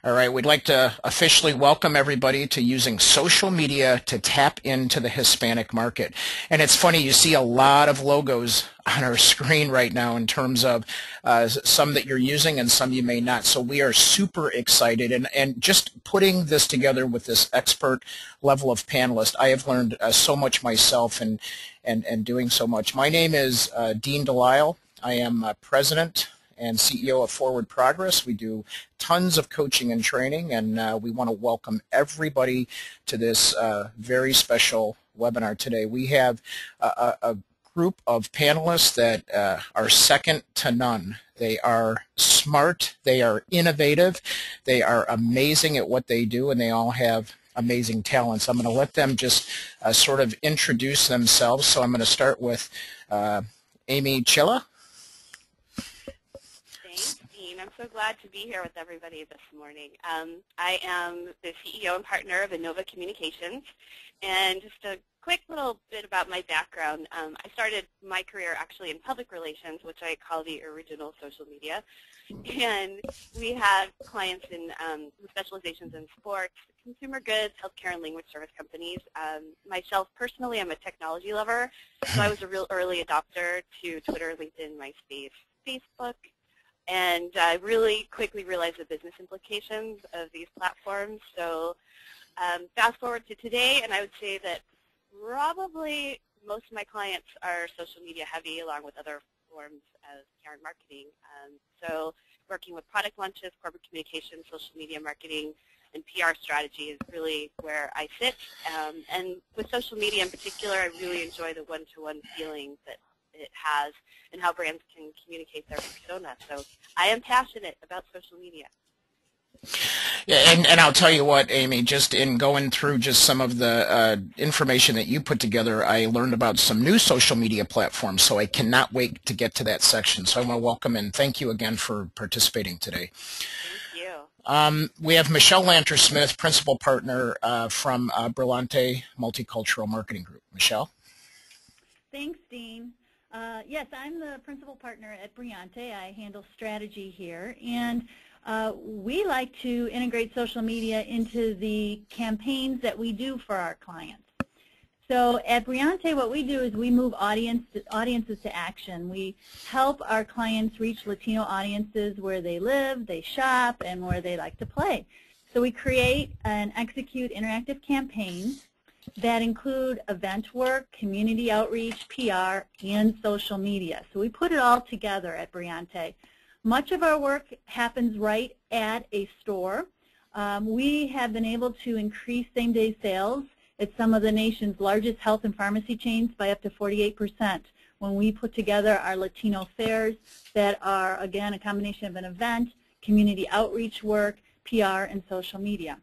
All right, we'd like to officially welcome everybody to using social media to tap into the Hispanic market. And it's funny, you see a lot of logos on our screen right now in terms of some that you're using and some you may not. So we are super excited. And just putting this together with this expert level of panelists, I have learned so much myself and doing so much. My name is Dean Delisle. I am president and CEO of Forward Progress. We do tons of coaching and training, and we want to welcome everybody to this very special webinar today. We have a group of panelists that are second to none. They are smart, they are innovative, they are amazing at what they do, and they all have amazing talents. I'm going to let them just sort of introduce themselves. So I'm going to start with Amy Chilla. I'm so glad to be here with everybody this morning. I am the CEO and partner of Innova Communications, and just a quick little bit about my background. I started my career actually in public relations, which I call the original social media, and we have clients in with specializations in sports, consumer goods, healthcare, and language service companies. Myself personally, I'm a technology lover, so I was a real early adopter to Twitter, LinkedIn, MySpace, Facebook, and I really quickly realized the business implications of these platforms. So fast forward to today, and I would say that probably most of my clients are social media heavy, along with other forms of PR and marketing. So working with product launches, corporate communication, social media marketing, and PR strategy is really where I sit. And with social media in particular, I really enjoy the one-to-one feeling that it has and how brands can communicate their persona. So I am passionate about social media. Yeah, and I'll tell you what, Amy, just in going through just some of the information that you put together, I learned about some new social media platforms, so I cannot wait to get to that section. So I want to welcome and thank you again for participating today. Thank you. We have Michelle Lanter-Smith, principal partner from Brillante Multicultural Marketing Group. Michelle? Thanks, Dean. Yes, I'm the principal partner at Brillante. I handle strategy here, and we like to integrate social media into the campaigns that we do for our clients. So at Brillante, what we do is we move audiences to action. We help our clients reach Latino audiences where they live, they shop, and where they like to play. So we create and execute interactive campaigns that include event work, community outreach, PR, and social media. So we put it all together at Brillante. Much of our work happens right at a store. We have been able to increase same-day sales at some of the nation's largest health and pharmacy chains by up to 48% when we put together our Latino fairs that are, again, a combination of an event, community outreach work, PR, and social media.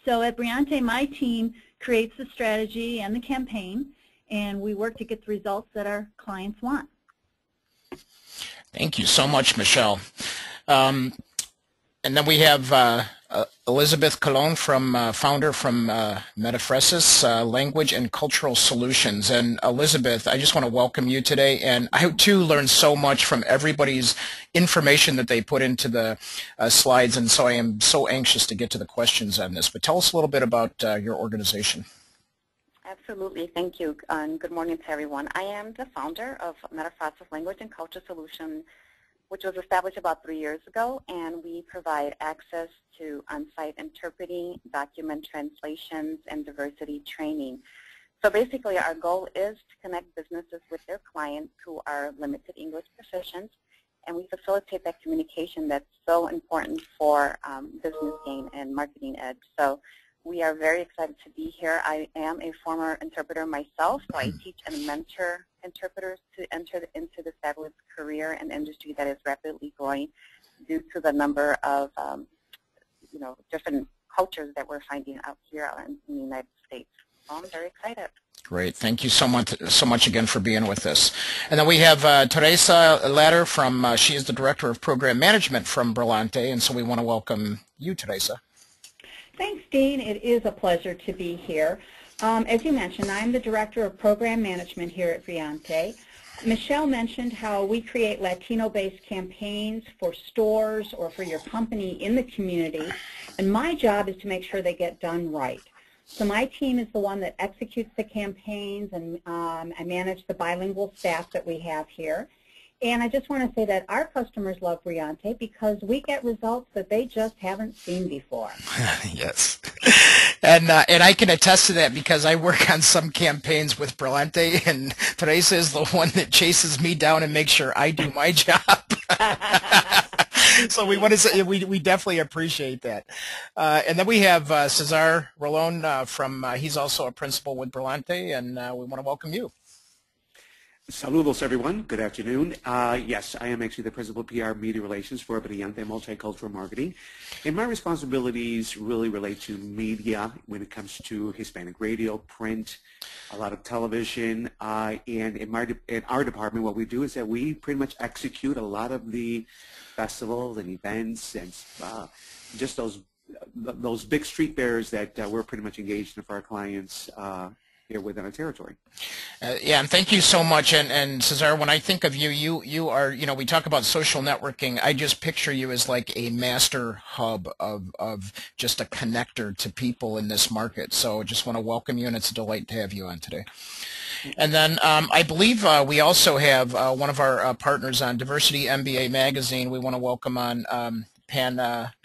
So at Brillante, my team creates the strategy and the campaign, and we work to get the results that our clients want. Thank you so much, Michelle. And then we have Elizabeth Colon, founder from Metaphoresis Language and Cultural Solutions. And Elizabeth, I just want to welcome you today. And I, too, learned so much from everybody's information that they put into the slides. And so I am so anxious to get to the questions on this. But tell us a little bit about your organization. Absolutely. Thank you. And good morning to everyone. I am the founder of Metaphoresis Language and Culture Solution, which was established about 3 years ago, and we provide access to on-site interpreting, document translations, and diversity training. So basically, our goal is to connect businesses with their clients who are limited English proficient, and we facilitate that communication that's so important for business gain and marketing edge. So we are very excited to be here. I am a former interpreter myself, so I teach and mentor interpreters to enter into this fabulous career and industry that is rapidly growing due to the number of different cultures that we're finding out here in the United States. So I'm very excited. Great. Thank you so much again for being with us. And then we have Teresa Latter from, she is the Director of Program Management from Brillante, and so we want to welcome you, Teresa. Thanks, Dean. It is a pleasure to be here. As you mentioned, I'm the Director of Program Management here at Briante. Michelle mentioned how we create Latino-based campaigns for stores or for your company in the community, and my job is to make sure they get done right. So my team is the one that executes the campaigns, and I manage the bilingual staff that we have here. And I just want to say that our customers love Briante because we get results that they just haven't seen before. Yes. And I can attest to that because I work on some campaigns with Briante, and Teresa is the one that chases me down and makes sure I do my job. So we want to say we definitely appreciate that. And then we have Cesar Rolón from he's also a principal with Briante, and we want to welcome you. Saludos, everyone. Good afternoon. Yes, I am actually the Principal PR Media Relations for Briante Multicultural Marketing. And my responsibilities really relate to media when it comes to Hispanic radio, print, a lot of television. And in our department, what we do is that we pretty much execute a lot of the festivals and events and just those big street fairs that we're pretty much engaged in for our clients here within our territory. Yeah, and thank you so much. And Cesar, when I think of you, you are, we talk about social networking. I just picture you as like a master hub of just a connector to people in this market. So I just want to welcome you, and it's a delight to have you on today. And then I believe we also have one of our partners on Diversity MBA Magazine. We want to welcome on Pam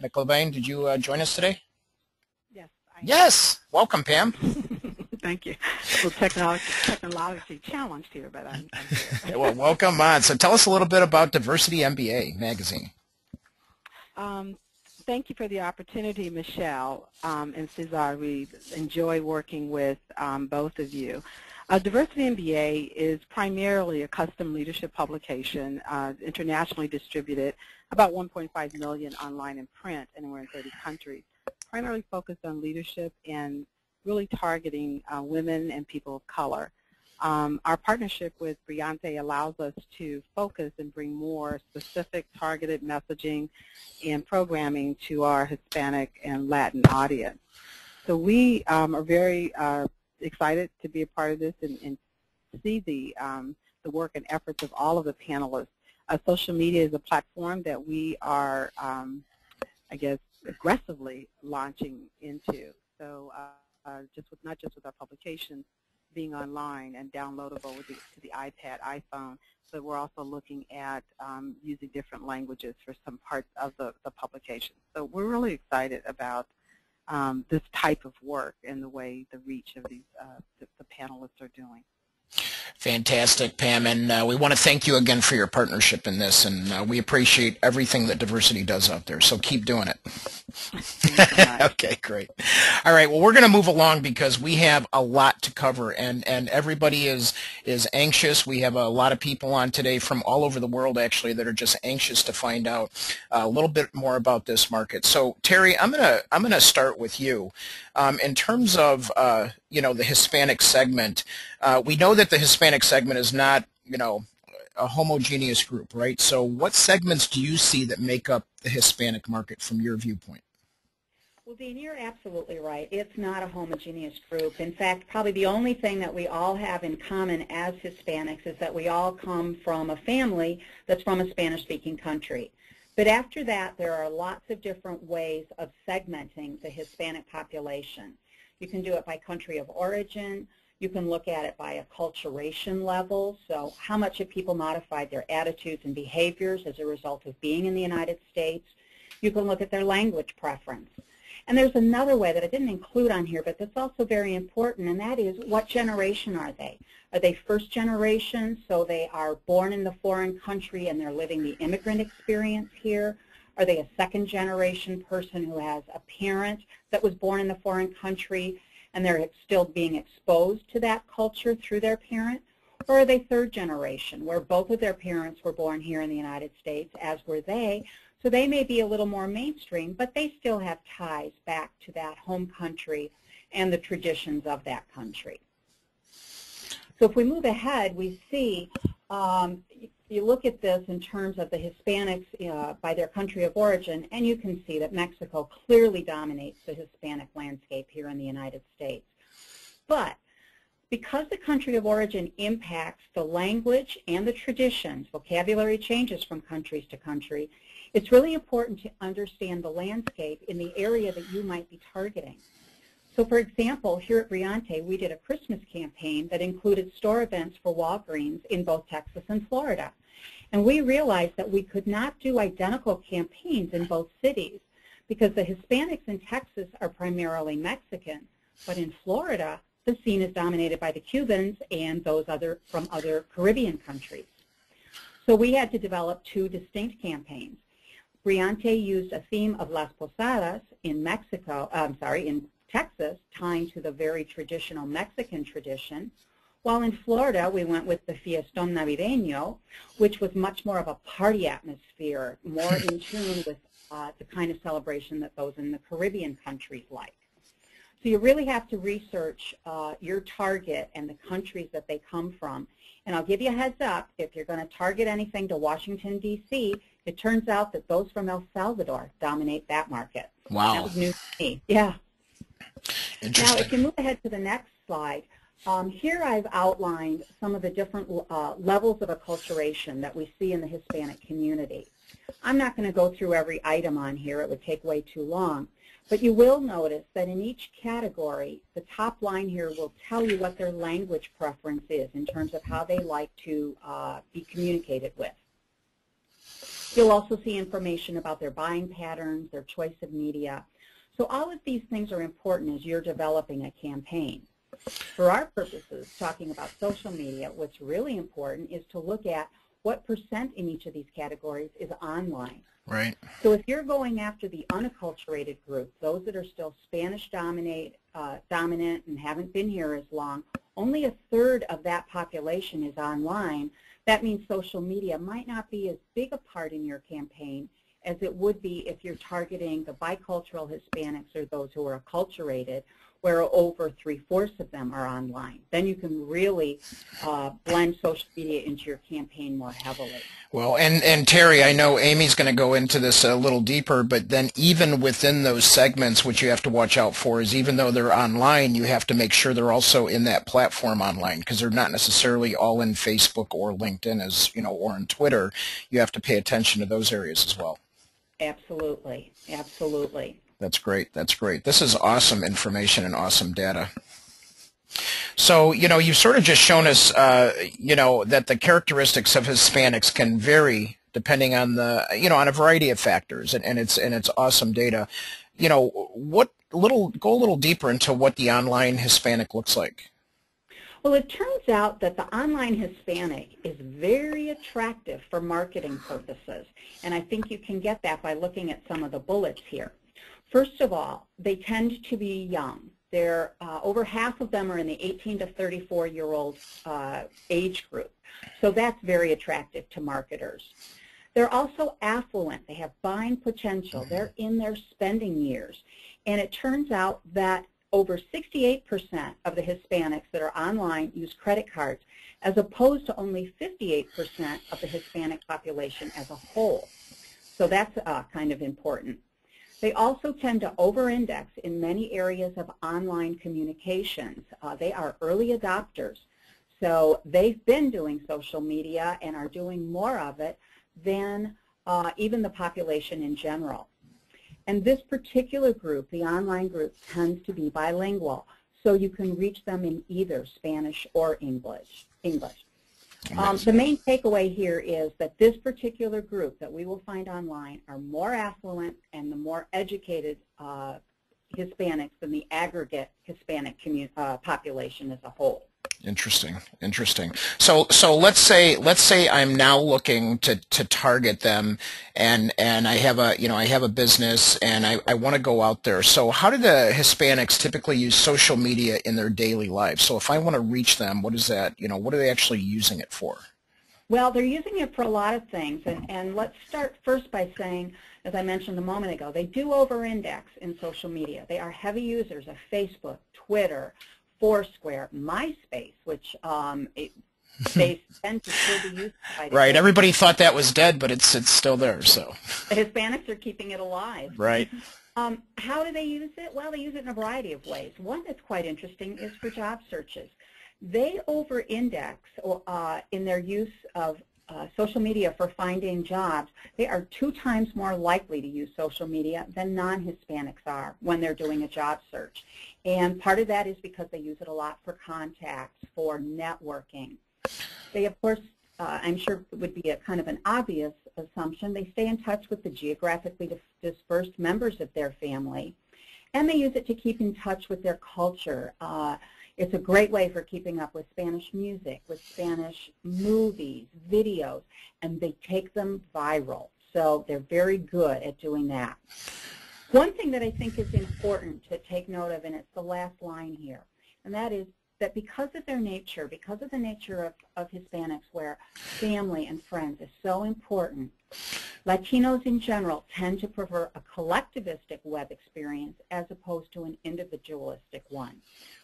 McLevain. Did you join us today? Yes. Yes. Welcome, Pam. Thank you. Well, technologically challenged here, but I'm here. Well, welcome on. So tell us a little bit about Diversity MBA Magazine. Thank you for the opportunity, Michelle and Cesar. We enjoy working with both of you. Diversity MBA is primarily a custom leadership publication, internationally distributed, about 1.5 million online and print, and we're in 30 countries, primarily focused on leadership and really targeting women and people of color. Our partnership with Briante allows us to focus and bring more specific targeted messaging and programming to our Hispanic and Latin audience. So we are very excited to be a part of this and see the work and efforts of all of the panelists. Social media is a platform that we are, I guess, aggressively launching into. So not just with our publications being online and downloadable to the iPad, iPhone, but we're also looking at using different languages for some parts of the publication. So we're really excited about this type of work and the way the reach of these the panelists are doing. Fantastic, Pam, and we want to thank you again for your partnership in this, and we appreciate everything that Diversity does out there, so keep doing it. Okay, great. All right, well, we're going to move along because we have a lot to cover, and everybody is anxious. We have a lot of people on today from all over the world, actually, that are just anxious to find out a little bit more about this market. So, Terry, I'm gonna start with you. In terms of the Hispanic segment, we know that the Hispanic segment is not a homogeneous group, right? So what segments do you see that make up the Hispanic market from your viewpoint? Well, Dean, you're absolutely right. It's not a homogeneous group. In fact, probably the only thing that we all have in common as Hispanics is that we all come from a family that's from a Spanish-speaking country. But after that, there are lots of different ways of segmenting the Hispanic population. You can do it by country of origin. You can look at it by acculturation level, so how much have people modified their attitudes and behaviors as a result of being in the United States. You can look at their language preference. And there's another way that I didn't include on here, but that's also very important, and that is what generation are they? Are they first generation, so they are born in the foreign country and they're living the immigrant experience here? Are they a second generation person who has a parent that was born in the foreign country and they're still being exposed to that culture through their parent? Or are they third generation, where both of their parents were born here in the United States, as were they, so they may be a little more mainstream, but they still have ties back to that home country and the traditions of that country. So if we move ahead, we see, you look at this in terms of the Hispanics by their country of origin, and you can see that Mexico clearly dominates the Hispanic landscape here in the United States. But because the country of origin impacts the language and the traditions, vocabulary changes from countries to country, it's really important to understand the landscape in the area that you might be targeting. So for example, here at Briante, we did a Christmas campaign that included store events for Walgreens in both Texas and Florida. And we realized that we could not do identical campaigns in both cities because the Hispanics in Texas are primarily Mexican, but in Florida, the scene is dominated by the Cubans and those from other Caribbean countries. So we had to develop two distinct campaigns. Briante used a theme of Las Posadas in in Texas, tying to the very traditional Mexican tradition, while in Florida we went with the Fiestón Navideño, which was much more of a party atmosphere, more in tune with the kind of celebration that those in the Caribbean countries like. So you really have to research your target and the countries that they come from. And I'll give you a heads up, if you're going to target anything to Washington, D.C., it turns out that those from El Salvador dominate that market. Wow. That was new to me. Yeah. Interesting. Now, if you move ahead to the next slide, here I've outlined some of the different levels of acculturation that we see in the Hispanic community. I'm not going to go through every item on here. It would take way too long. But you will notice that in each category, the top line here will tell you what their language preference is in terms of how they like to be communicated with. You'll also see information about their buying patterns, their choice of media. So all of these things are important as you're developing a campaign. For our purposes, talking about social media, what's really important is to look at what percent in each of these categories is online. Right. So if you're going after the unacculturated group, those that are still Spanish dominant and haven't been here as long, only a third of that population is online. That means social media might not be as big a part in your campaign as it would be if you're targeting the bicultural Hispanics or those who are acculturated, where over 3/4 of them are online. Then you can really blend social media into your campaign more heavily. Well, and Terry, I know Amy's going to go into this a little deeper, but then even within those segments, what you have to watch out for is even though they're online, you have to make sure they're also in that platform online because they're not necessarily all in Facebook or LinkedIn as, you know, or in Twitter. You have to pay attention to those areas as well. Absolutely, absolutely. That's great. That's great. This is awesome information and awesome data. So, you know, you've sort of just shown us, you know, that the characteristics of Hispanics can vary depending on the, you know, on a variety of factors, and it's awesome data. You know, go a little deeper into what the online Hispanic looks like. Well, it turns out that the online Hispanic is very attractive for marketing purposes, and I think you can get that by looking at some of the bullets here. First of all, they tend to be young. They're over half of them are in the 18 to 34-year-old age group, so that's very attractive to marketers. They're also affluent. They have buying potential. They're in their spending years, and it turns out that over 68% of the Hispanics that are online use credit cards, as opposed to only 58% of the Hispanic population as a whole. So that's kind of important. They also tend to over-index in many areas of online communications. They are early adopters. So they've been doing social media and are doing more of it than even the population in general. And this particular group, the online group, tends to be bilingual. So you can reach them in either Spanish or English. The main takeaway here is that this particular group that we will find online are more affluent and the more educated Hispanics than the aggregate Hispanic population as a whole. Interesting, interesting. So let's say I'm now looking to target them, and I have a business and I want to go out there. So how do the Hispanics typically use social media in their daily lives? So if I want to reach them, what is that? You know, what are they actually using it for? Well, they're using it for a lot of things, and let's start first by saying, as I mentioned a moment ago, they do over-index in social media. They are heavy users of Facebook, Twitter, Foursquare, MySpace, which they tend to still be used by. Right. Everybody thought that was dead, but it's still there. So the Hispanics are keeping it alive. Right. How do they use it? Well, they use it in a variety of ways. One that's quite interesting is for job searches. They over-index in their use of social media for finding jobs. They are 2 times more likely to use social media than non-Hispanics are when they're doing a job search. And part of that is because they use it a lot for contacts, for networking. They, of course, I'm sure it would be a kind of an obvious assumption, they stay in touch with the geographically dispersed members of their family, and they use it to keep in touch with their culture. It's a great way for keeping up with Spanish music, with Spanish movies, videos, and they take them viral. So they're very good at doing that. One thing that I think is important to take note of, and it's the last line here, and that is that because of their nature, because of the nature of Hispanics where family and friends is so important, Latinos in general tend to prefer a collectivistic web experience as opposed to an individualistic one,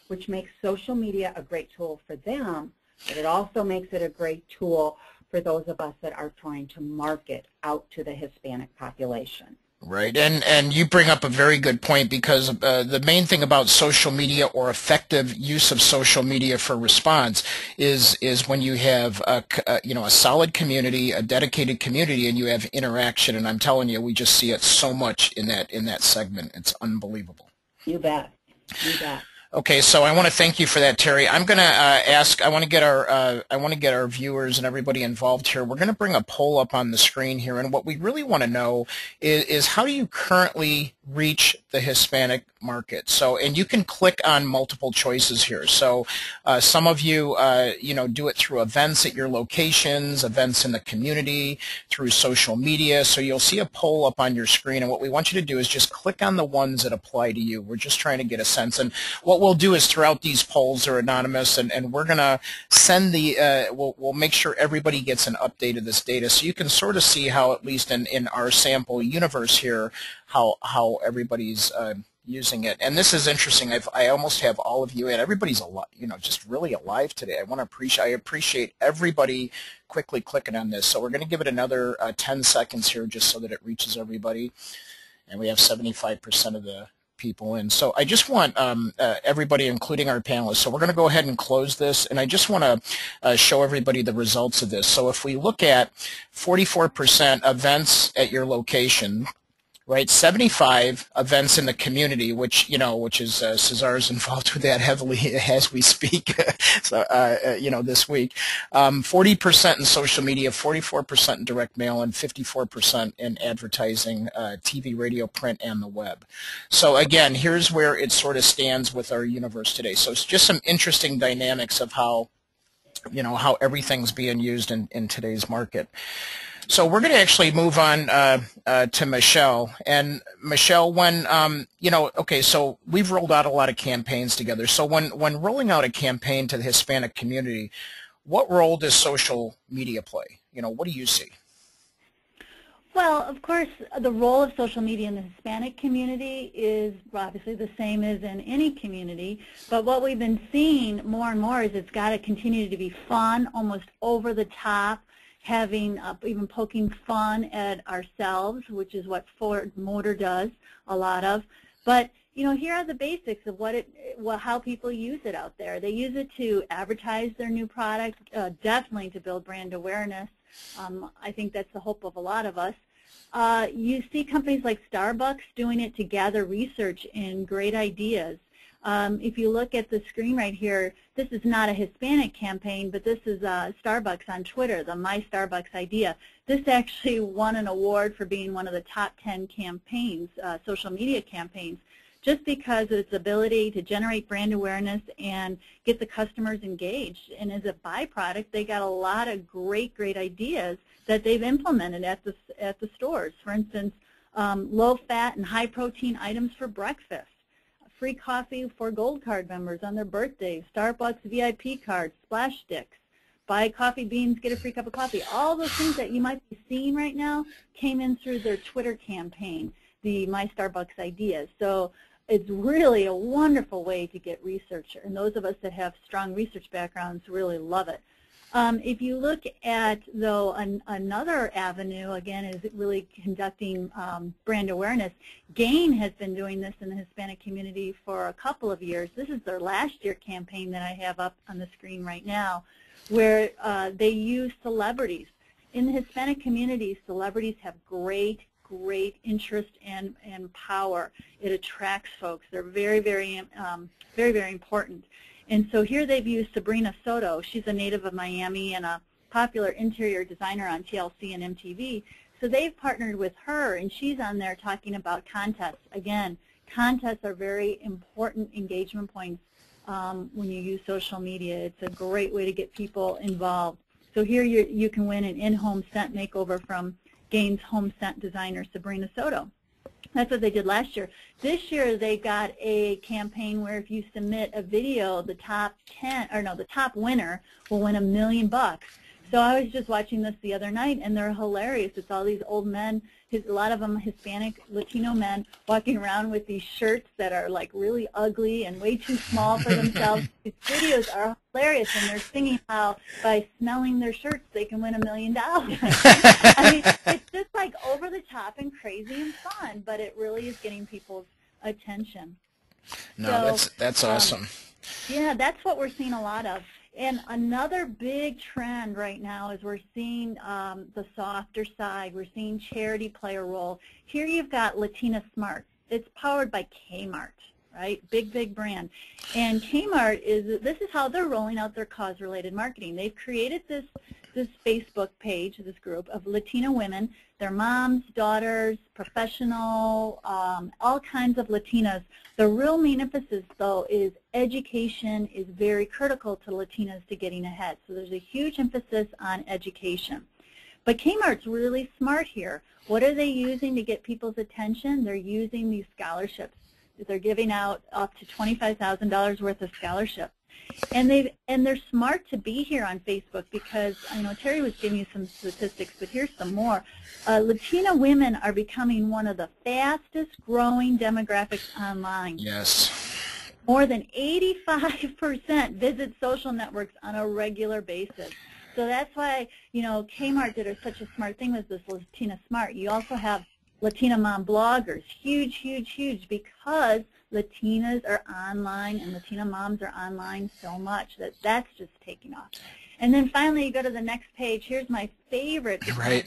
which makes social media a great tool for them, but it also makes it a great tool for those of us that are trying to market out to the Hispanic population. Right, and you bring up a very good point, because the main thing about social media, or effective use of social media for response, is when you have a solid community, a dedicated community, and you have interaction. And I'm telling you, we just see it so much in that segment. It's unbelievable. You bet. You bet. Okay, so I want to thank you for that, Terry. I'm going to ask. I want to get our viewers and everybody involved here. We're going to bring a poll up on the screen here, and what we really want to know is how do you currently reach the Hispanic market? So, and you can click on multiple choices here. So, some of you, do it through events at your locations, events in the community, through social media. So you'll see a poll up on your screen, and what we want you to do is just click on the ones that apply to you. We're just trying to get a sense, and what we'll do is throughout these polls are anonymous, and we're going to send we'll make sure everybody gets an update of this data, so you can sort of see how, at least in our sample universe here, how everybody's using it. And this is interesting. I almost have all of you, and everybody's just really alive today. I appreciate everybody quickly clicking on this. So we're going to give it another 10 seconds here, just so that it reaches everybody. And we have 75% of the people in. So I just want everybody, including our panelists. So we're going to go ahead and close this, and I just want to show everybody the results of this. So if we look at 44% events at your location, right? 75 events in the community, which is Cesar's involved with that heavily as we speak. So this week, 40% in social media, 44% in direct mail, and 54% in advertising, TV, radio, print, and the web. So again, here's where it sort of stands with our universe today. So it's just some interesting dynamics of how everything's being used in today's market. So we're going to actually move on to Michelle. And Michelle, so we've rolled out a lot of campaigns together. So when rolling out a campaign to the Hispanic community, what role does social media play? What do you see? Well, of course, the role of social media in the Hispanic community is obviously the same as in any community, but what we've been seeing more and more is it's got to continue to be fun, almost over the top, having even poking fun at ourselves, which is what Ford Motor does a lot of. But here are the basics of how people use it out there. They use it to advertise their new product, definitely to build brand awareness. I think that's the hope of a lot of us. You see companies like Starbucks doing it to gather research and great ideas. If you look at the screen right here, this is not a Hispanic campaign, but this is Starbucks on Twitter, the My Starbucks Idea. This actually won an award for being one of the top 10 campaigns, social media campaigns, just because of its ability to generate brand awareness and get the customers engaged. And as a byproduct, they got a lot of great ideas that they've implemented at the stores. For instance, low-fat and high-protein items for breakfast, free coffee for Gold Card members on their birthdays, Starbucks VIP cards, splash sticks, buy coffee beans, get a free cup of coffee. All those things that you might be seeing right now came in through their Twitter campaign, the My Starbucks Ideas. So it's really a wonderful way to get research, and those of us that have strong research backgrounds really love it. If you look at, though, another avenue, again, is really conducting brand awareness. GAIN has been doing this in the Hispanic community for a couple of years. This is their last year campaign that I have up on the screen right now, where they use celebrities. In the Hispanic community, celebrities have great interest and power. It attracts folks. They're very important. And so here they've used Sabrina Soto. She's a native of Miami and a popular interior designer on TLC and MTV. So they've partnered with her, and she's on there talking about contests. Again, contests are very important engagement points when you use social media. It's a great way to get people involved. So here you can win an in-home scent makeover from GAIN's home scent designer, Sabrina Soto. That's what they did last year. This year they got a campaign where if you submit a video, the top winner will win $1 million. So I was just watching this the other night, and they're hilarious. It's all these old men, a lot of them Hispanic, Latino men, walking around with these shirts that are like really ugly and way too small for themselves. These videos are hilarious, and they're singing how by smelling their shirts they can win $1 million. I mean, it's just like over the top and crazy and fun, but it really is getting people's attention. No, so, that's awesome. Yeah, that's what we're seeing a lot of. And another big trend right now is we're seeing the softer side. We're seeing charity play a role. Here you've got Latina Smart. It's powered by Kmart, right? Big brand. And Kmart this is how they're rolling out their cause-related marketing. They've created this Facebook page, this group of Latina women. They're moms, daughters, professional, all kinds of Latinas. The real main emphasis, though, is education is very critical to Latinas to getting ahead. So there's a huge emphasis on education. But Kmart's really smart here. What are they using to get people's attention? They're using these scholarships. They're giving out up to $25,000 worth of scholarships. And they're smart to be here on Facebook because, I know Terry was giving you some statistics, but here's some more. Latina women are becoming one of the fastest growing demographics online. Yes. More than 85% visit social networks on a regular basis. So that's why, Kmart did such a smart thing with this Latina Smart. You also have Latina mom bloggers, huge, because Latinas are online and Latina moms are online so much that's just taking off. And then finally you go to the next page. Here's my favorite. Right.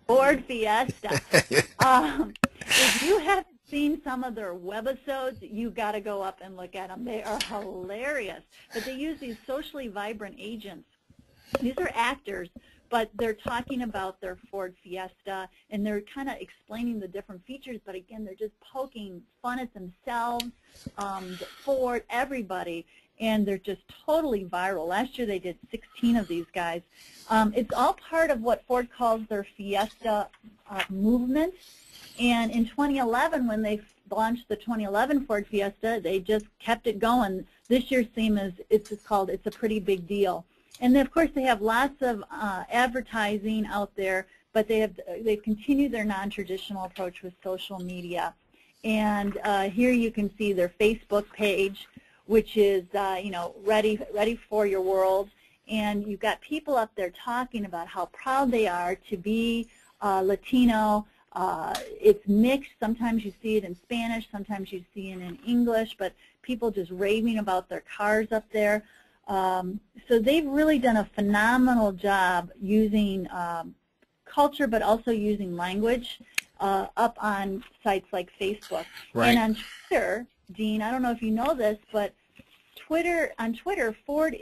Ford Fiesta. If you haven't seen some of their webisodes, you got to go up and look at them. They are hilarious. But they use these socially vibrant agents. These are actors, but they're talking about their Ford Fiesta, and they're kind of explaining the different features, but again, they're just poking fun at themselves, Ford, everybody, and they're just totally viral. Last year they did 16 of these guys. It's all part of what Ford calls their Fiesta movement, and in 2011, when they launched the 2011 Ford Fiesta, they just kept it going. This year's theme is, it's called It's a Pretty Big Deal. And then, of course, they have lots of advertising out there, but they've continued their non-traditional approach with social media. And here you can see their Facebook page, which is ready for your world. And you've got people up there talking about how proud they are to be Latino. It's mixed. Sometimes you see it in Spanish, sometimes you see it in English, but people just raving about their cars up there. So they've really done a phenomenal job using culture, but also using language up on sites like Facebook. Right. And on Twitter, Dean, I don't know if you know this, but on Twitter, Ford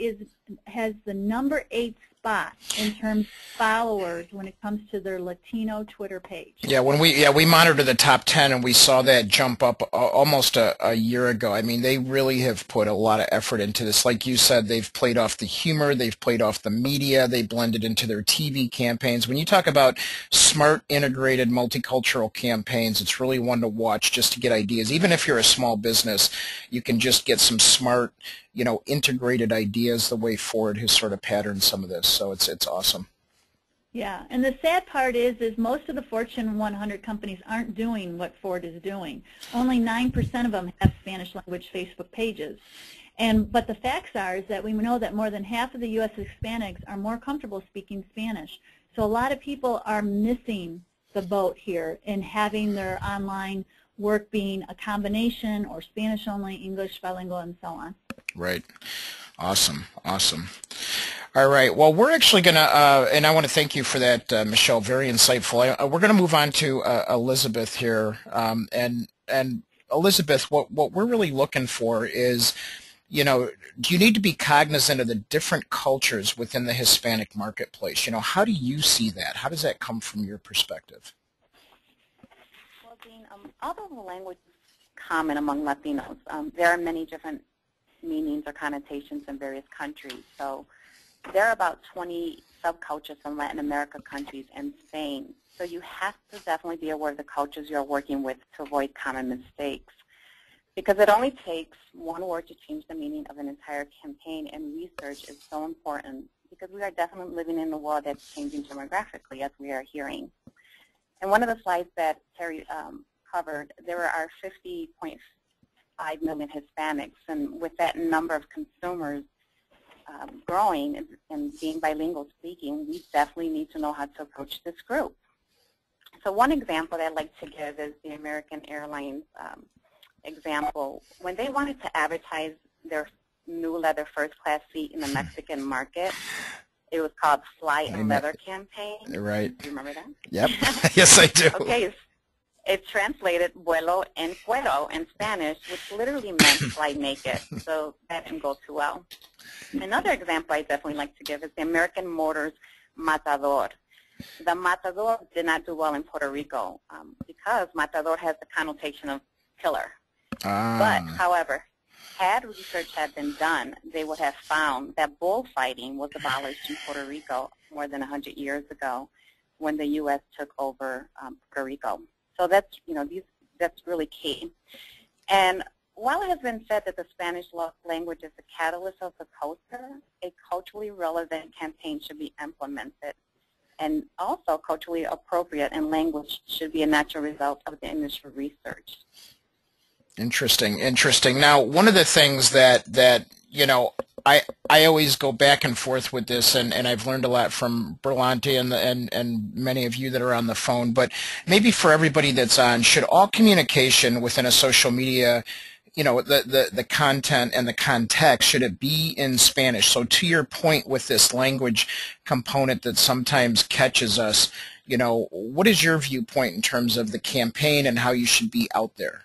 has the #8 spot in terms of followers when it comes to their Latino Twitter page. Yeah, we monitor the top 10, and we saw that jump up almost a year ago. I mean, they really have put a lot of effort into this. Like you said, they've played off the humor, they've played off the media, they blended into their TV campaigns. When you talk about smart, integrated, multicultural campaigns, it's really one to watch just to get ideas. Even if you're a small business, you can just get some smart, integrated ideas the way Ford has sort of patterned some of this. So it's awesome. Yeah, and the sad part is most of the Fortune 100 companies aren't doing what Ford is doing. Only 9% of them have Spanish language Facebook pages. But the facts are is that we know that more than half of the U.S. Hispanics are more comfortable speaking Spanish. So a lot of people are missing the boat here in having their online work being a combination or Spanish only, English bilingual, and so on. Right. Awesome. Awesome. All right. Well, we're actually going to, and I want to thank you for that, Michelle. Very insightful. We're going to move on to Elizabeth here. And Elizabeth, what we're really looking for is, you know, do you need to be cognizant of the different cultures within the Hispanic marketplace? You know, how do you see that? How does that come from your perspective? Well, Dean, although the language is common among Latinos, there are many different meanings or connotations in various countries. So there are about 20 subcultures from Latin America countries and Spain. So you have to definitely be aware of the cultures you're working with to avoid common mistakes. Because it only takes one word to change the meaning of an entire campaign, and research is so important because we are definitely living in a world that's changing demographically, as we are hearing. And one of the slides that Terry covered, there are 50.5 million Hispanics, and with that number of consumers growing and being bilingual speaking, we definitely need to know how to approach this group. So one example that I'd like to give is the American Airlines example. When they wanted to advertise their new leather first class seat in the Mexican market, it was called Fly a Leather campaign. Right. Do you remember that? Yep. Yes, I do. Okay. It translated vuelo en cuero in Spanish, which literally meant fly naked. So that didn't go too well. Another example I definitely like to give is the American Motors Matador. The Matador did not do well in Puerto Rico because Matador has the connotation of killer. But, however, had research had been done, they would have found that bullfighting was abolished in Puerto Rico more than 100 years ago when the U.S. took over Puerto Rico. So that's, you know, that's really key. And while it has been said that the Spanish language is the catalyst of the culture, a culturally relevant campaign should be implemented. And also culturally appropriate, and language should be a natural result of the initial research. Interesting, interesting. Now, one of the things that you know, I always go back and forth with this, and I've learned a lot from Berlante and many of you that are on the phone, but maybe for everybody that's on, should all communication within a social media, you know, the content and the context, should it be in Spanish? So to your point with this language component that sometimes catches us, you know, what is your viewpoint in terms of the campaign and how you should be out there?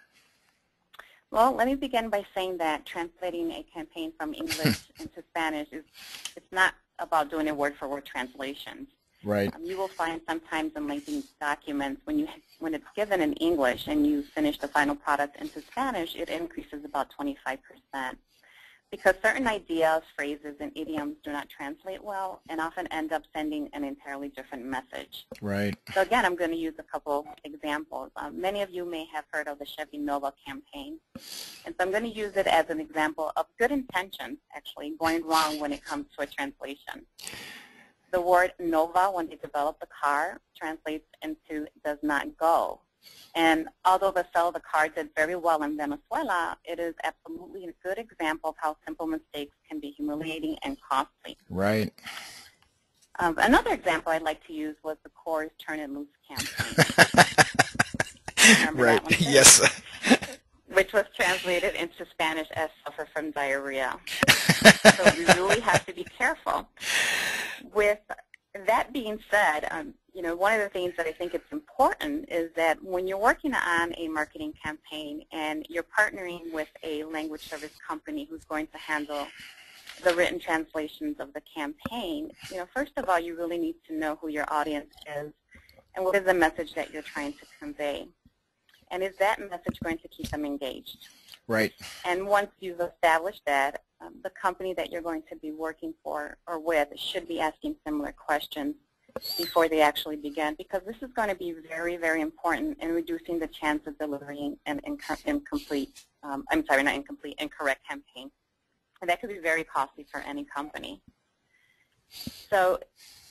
Well, let me begin by saying that translating a campaign from English into Spanish it's not about doing a word-for-word translation. Right. You will find sometimes in lengthy documents when it's given in English and you finish the final product into Spanish, it increases about 25%. Because certain ideas, phrases, and idioms do not translate well and often end up sending an entirely different message. Right. So again, I'm going to use a couple examples. Many of you may have heard of the Chevy Nova campaign. And so I'm going to use it as an example of good intentions actually going wrong when it comes to a translation. The word Nova, when they developed the car, translates into does not go. And although the sale of the car did very well in Venezuela, it is absolutely a good example of how simple mistakes can be humiliating and costly. Right. Another example I'd like to use was the Coors Turn It Loose campaign. Remember right. that one? Yes. Which was translated into Spanish as suffer from diarrhea. So we really have to be careful. With that being said, you know, one of the things that I think it's important is that when you're working on a marketing campaign and you're partnering with a language service company who's going to handle the written translations of the campaign, you know, first of all, you really need to know who your audience is and what is the message that you're trying to convey. And is that message going to keep them engaged? Right. And once you've established that, the company that you're going to be working for or with should be asking similar questions before they actually begin, because this is going to be very, very important in reducing the chance of delivering an incorrect campaign. And that could be very costly for any company. So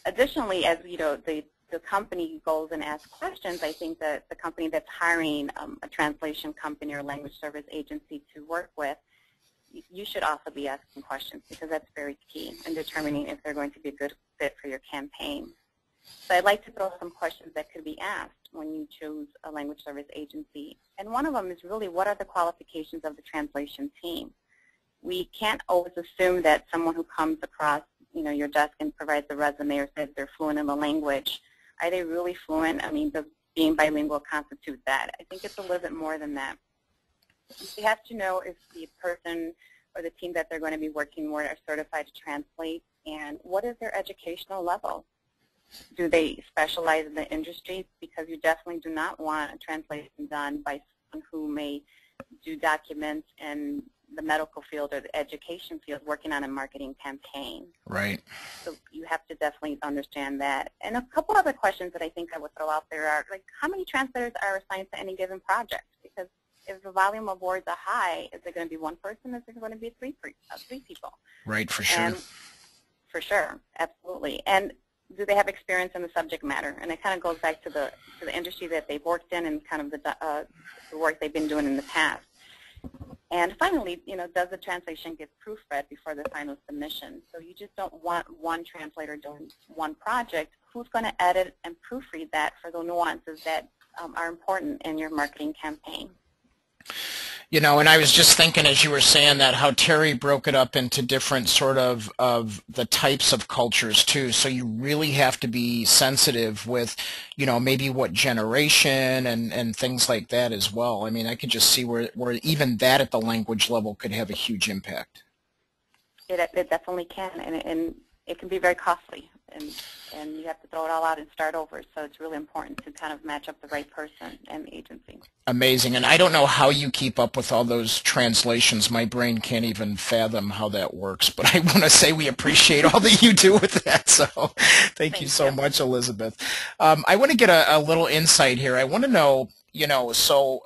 additionally, as you know, the company goes and asks questions, I think that the company that's hiring a translation company or language service agency to work with you should also be asking questions because that's very key in determining if they're going to be a good fit for your campaign. So I'd like to throw some questions that could be asked when you choose a language service agency. And one of them is really, what are the qualifications of the translation team? We can't always assume that someone who comes across, your desk and provides a resume or says they're fluent in the language, are they really fluent? I mean, does being bilingual constitute that? I think it's a little bit more than that. You have to know if the person or the team that they're going to be working with are certified to translate, and what is their educational level? Do they specialize in the industry? Because you definitely do not want a translation done by someone who may do documents in the medical field or the education field working on a marketing campaign. Right. So you have to definitely understand that. And a couple other questions that I think I would throw out there are, like, how many translators are assigned to any given project? Because if the volume of words are high, is it going to be one person? Is it going to be three people? Right, for sure. And for sure, absolutely. And do they have experience in the subject matter? And it kind of goes back to the industry that they've worked in and kind of the work they've been doing in the past. And finally, does the translation get proofread before the final submission? So you just don't want one translator doing one project. Who's going to edit and proofread that for the nuances that are important in your marketing campaign? And I was just thinking as you were saying that, how Terry broke it up into different sort of the types of cultures too. So you really have to be sensitive with, maybe what generation and things like that as well. I mean, I could just see where even that at the language level could have a huge impact. It definitely can, and it can be very costly. And you have to throw it all out and start over. So it's really important to kind of match up the right person and the agency. Amazing. And I don't know how you keep up with all those translations. My brain can't even fathom how that works. But I want to say we appreciate all that you do with that. So thank you so much, Elizabeth. I want to get a little insight here. I want to know, so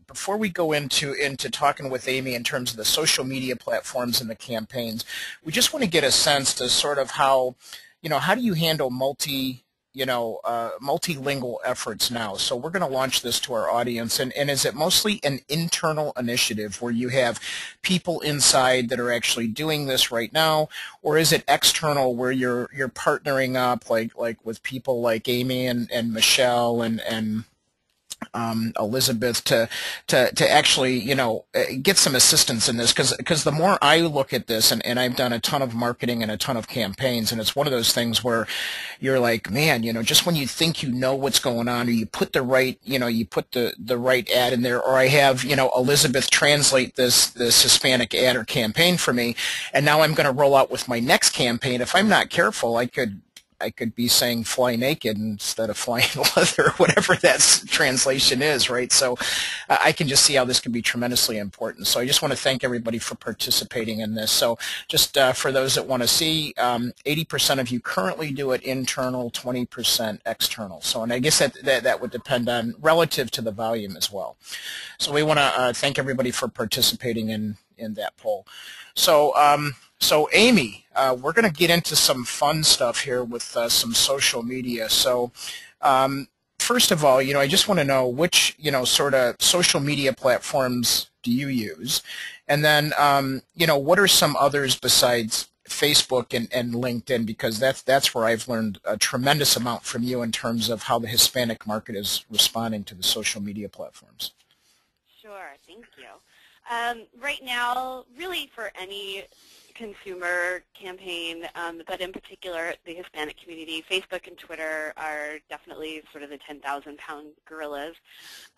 before we go into talking with Amy in terms of the social media platforms and the campaigns, we just want to get a sense to sort of how do you handle multilingual efforts now? So we're going to launch this to our audience, and is it mostly an internal initiative where you have people inside that are actually doing this right now, or is it external where you're partnering up like with people like Amy and Michelle and Elizabeth to actually get some assistance in this, because the more I look at this, and I've done a ton of marketing and a ton of campaigns, and it's one of those things where you're like, man, just when you think you know what's going on, or you put the right the right ad in there, or I have Elizabeth translate this Hispanic ad or campaign for me, and now I'm going to roll out with my next campaign. If I'm not careful, I could be saying fly naked instead of flying leather, whatever that translation is, right? So I can just see how this can be tremendously important. So I just want to thank everybody for participating in this. So just for those that want to see, 80% of you currently do it internal, 20% external. So, and I guess that would depend on relative to the volume as well. So we want to thank everybody for participating in that poll. So Amy, we're going to get into some fun stuff here with some social media. So first of all, I just want to know which, sort of social media platforms do you use? And then, what are some others besides Facebook and LinkedIn? Because that's where I've learned a tremendous amount from you in terms of how the Hispanic market is responding to the social media platforms. Sure, thank you. Right now, really for any consumer campaign, but in particular the Hispanic community, Facebook and Twitter are definitely sort of the 10,000-pound gorillas.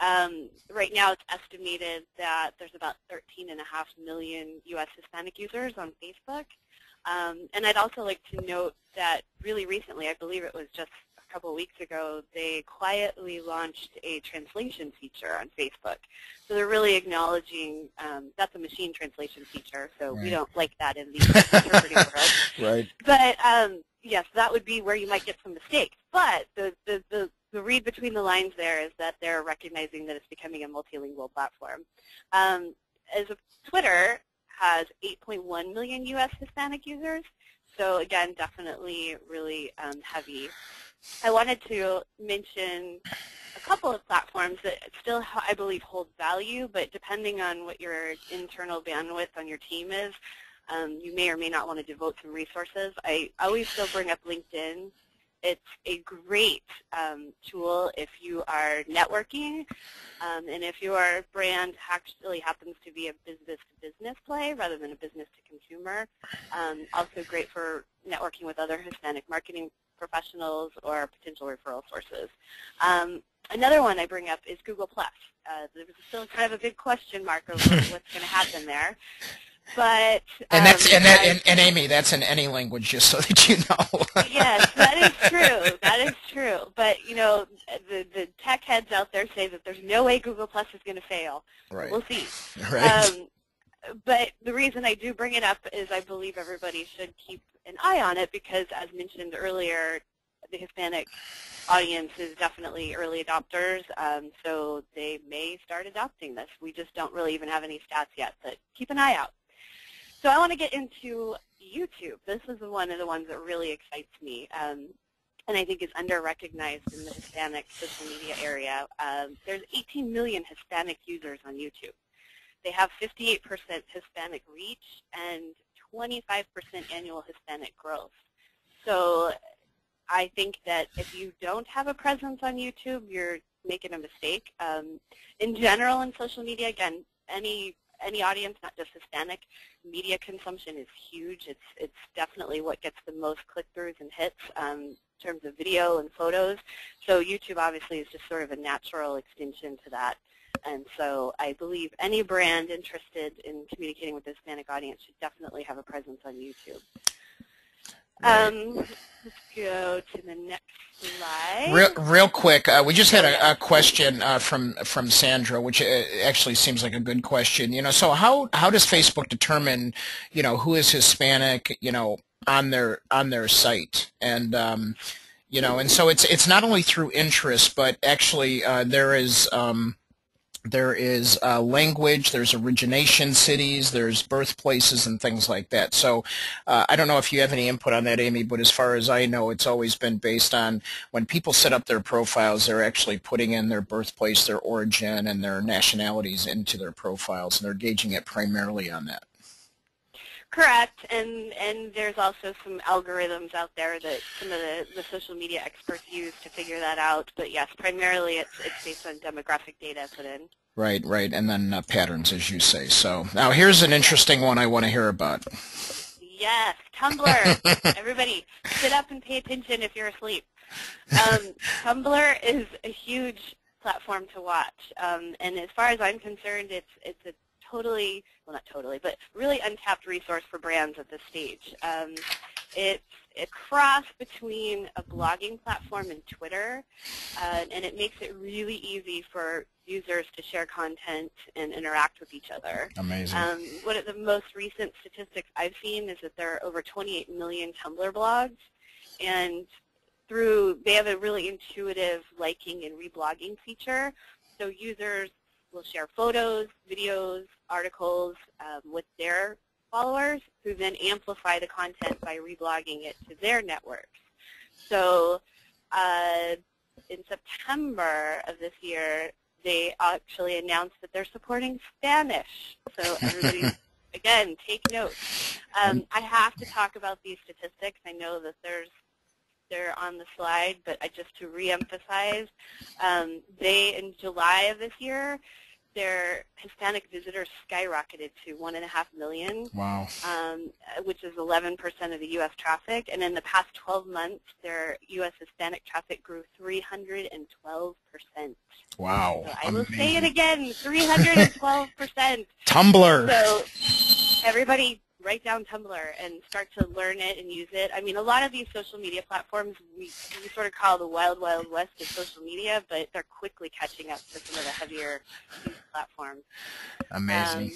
Right now it's estimated that there's about 13.5 million U.S. Hispanic users on Facebook. And I'd also like to note that really recently, I believe it was just a couple of weeks ago, they quietly launched a translation feature on Facebook. So they're really acknowledging that's a machine translation feature, so we don't like that in the interpreting world. Right. But yes, that would be where you might get some mistakes. But the read between the lines there is that they're recognizing that it's becoming a multilingual platform. As of Twitter has 8.1 million U.S. Hispanic users, so again, definitely really heavy. I wanted to mention a couple of platforms that still, I believe, hold value, but depending on what your internal bandwidth on your team is, you may or may not want to devote some resources. I always still bring up LinkedIn. It's a great tool if you are networking, and if your brand actually happens to be a business-to-business play rather than a business-to-consumer. Also great for networking with other Hispanic marketing professionals or potential referral sources. Another one I bring up is Google+. There's still kind of a big question mark over what's going to happen there. But and Amy, that's in any language, just so that you know. Yes, that is true. That is true. But you know, the tech heads out there say that there's no way Google Plus is going to fail. Right. We'll see. Right. But the reason I do bring it up is I believe everybody should keep an eye on it because, as mentioned earlier, the Hispanic audience is definitely early adopters, so they may start adopting this. We just don't really even have any stats yet, but keep an eye out. So I want to get into YouTube. This is one of the ones that really excites me, and I think is under-recognized in the Hispanic social media area. There's 18 million Hispanic users on YouTube. They have 58% Hispanic reach and 25% annual Hispanic growth. So I think that if you don't have a presence on YouTube, you're making a mistake. In general, in social media, again, any audience, not just Hispanic, media consumption is huge. It's definitely what gets the most click-throughs and hits in terms of video and photos. So YouTube obviously is just sort of a natural extension to that. And so I believe any brand interested in communicating with the Hispanic audience should definitely have a presence on YouTube. Let's go to the next slide. Real quick, we just had a question from Sandra, which actually seems like a good question. You know, so how does Facebook determine, you know, who is Hispanic, you know, on their site? And you know, and so it's not only through interest, but actually there is language, there's origination cities, there's birthplaces and things like that. So I don't know if you have any input on that, Amy, but as far as I know, it's always been based on when people set up their profiles, they're actually putting in their birthplace, their origin, and their nationalities into their profiles, and they're gauging it primarily on that. Correct, and there's also some algorithms out there that some of the social media experts use to figure that out. But yes, primarily it's based on demographic data put in. Right, and then patterns, as you say. So now here's an interesting one I want to hear about. Yes, Tumblr. Everybody, sit up and pay attention if you're asleep. Tumblr is a huge platform to watch, and as far as I'm concerned, it's a totally, well not totally, but really untapped resource for brands at this stage. It's a cross between a blogging platform and Twitter, and it makes it really easy for users to share content and interact with each other. Amazing. One of the most recent statistics I've seen is that there are over 28 million Tumblr blogs, and they have a really intuitive liking and reblogging feature, so users will share photos, videos, articles with their followers who then amplify the content by reblogging it to their networks. So in September of this year, they actually announced that they're supporting Spanish. So everybody, again, take note. I have to talk about these statistics. I know that they're on the slide, but just to reemphasize, in July of this year, their Hispanic visitors skyrocketed to 1.5 million, wow. Which is 11% of the U.S. traffic. And in the past 12 months, their U.S. Hispanic traffic grew 312%. Wow. So I will say it again, 312%. Tumblr. So everybody write down Tumblr and start to learn it and use it. I mean, a lot of these social media platforms we sort of call the wild, wild west of social media, but they're quickly catching up to some of the heavier used platforms. Amazing.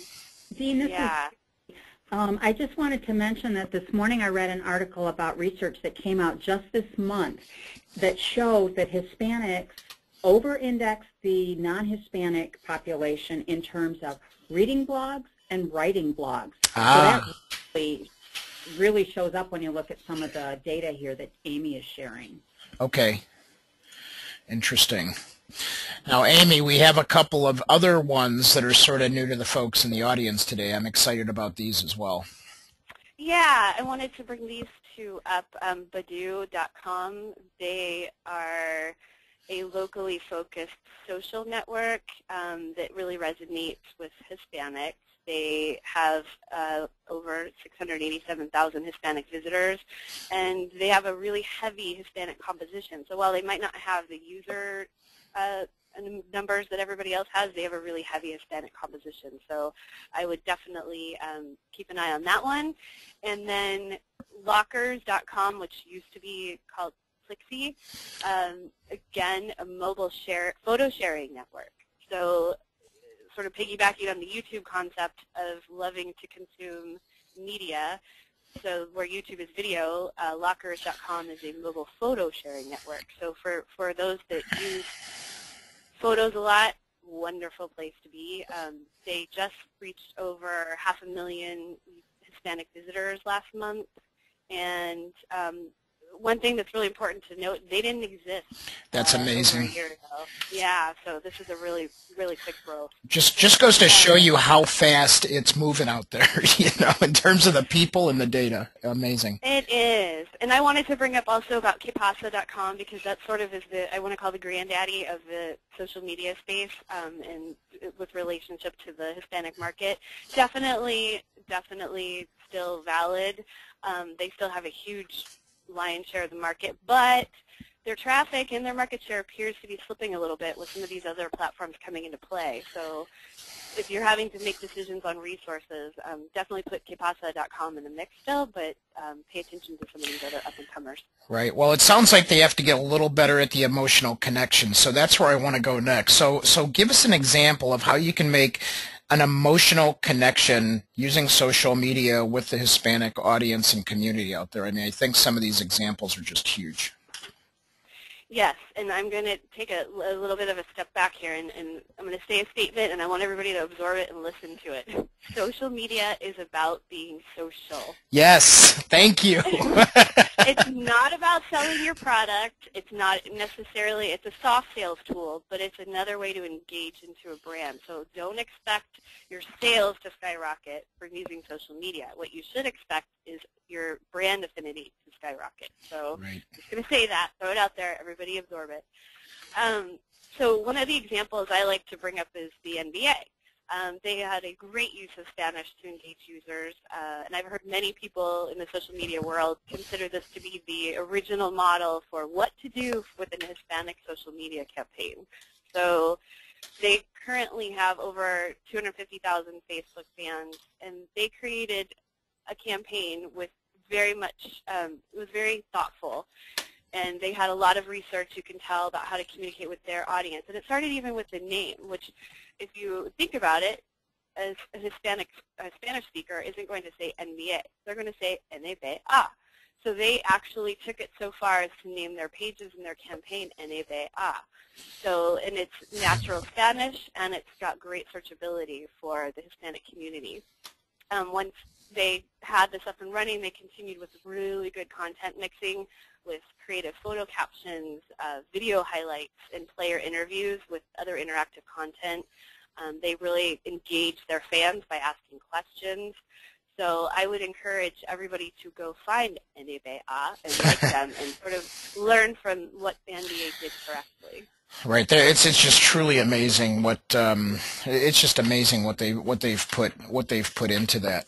Dean, this yeah. is, I just wanted to mention that this morning I read an article about research that came out just this month that shows that Hispanics over-index the non-Hispanic population in terms of reading blogs and writing blogs. Ah. So that really shows up when you look at some of the data here that Amy is sharing. Okay. Interesting. Now, Amy, we have a couple of other ones that are sort of new to the folks in the audience today. I'm excited about these as well. Yeah, I wanted to bring these two up. Badoo.com, they are a locally focused social network that really resonates with Hispanics. They have over 687,000 Hispanic visitors, and they have a really heavy Hispanic composition. So while they might not have the user numbers that everybody else has, they have a really heavy Hispanic composition. So I would definitely keep an eye on that one. And then lockers.com, which used to be called Flixie, again, a mobile photo sharing network. So sort of piggybacking on the YouTube concept of loving to consume media. So where YouTube is video, lockers.com is a mobile photo sharing network. So for those that use photos a lot, wonderful place to be. They just reached over 500,000 Hispanic visitors last month. And one thing that's really important to note, they didn't exist. That's amazing. Over a year ago. Yeah, so this is a really, really quick growth. Just goes to show you how fast it's moving out there, in terms of the people and the data. Amazing. It is. And I wanted to bring up also about kpasa.com because that sort of is I want to call the granddaddy of the social media space and with relationship to the Hispanic market. Definitely still valid. They still have a huge lion's share of the market, but their traffic and their market share appears to be slipping a little bit with some of these other platforms coming into play. So if you're having to make decisions on resources, definitely put kpasa.com in the mix still, but pay attention to some of these other up-and-comers. Right. Well, it sounds like they have to get a little better at the emotional connection, so that's where I want to go next. So give us an example of how you can make an emotional connection using social media with the Hispanic audience and community out there. I mean, I think some of these examples are just huge. Yes, and I'm going to take a little bit of a step back here, and I'm going to say a statement, and I want everybody to absorb it and listen to it. Social media is about being social. Yes, thank you. It's not about selling your product. It's not necessarily, it's a soft sales tool, but it's another way to engage into a brand. So don't expect your sales to skyrocket from using social media. What you should expect is your brand affinity to skyrocket. So right. I'm just going to say that, throw it out there, everybody absorb it. So one of the examples I like to bring up is the NBA. They had a great use of Spanish to engage users, and I've heard many people in the social media world consider this to be the original model for what to do with an Hispanic social media campaign. So they currently have over 250,000 Facebook fans, and they created a campaign with very much, it was very thoughtful, and they had a lot of research, you can tell, about how to communicate with their audience. And it started even with the name, which, if you think about it, as a Spanish speaker isn't going to say NBA. They're going to say NBA. So they actually took it so far as to name their pages and their campaign NBA. So, and it's natural Spanish, and it's got great searchability for the Hispanic community. Once they had this up and running, they continued with really good content mixing with creative photo captions, video highlights, and player interviews with other interactive content. They really engaged their fans by asking questions. So I would encourage everybody to go find NBA and like them and sort of learn from what NBA did correctly. Right there, it's just truly amazing what it's just amazing what they've put into that.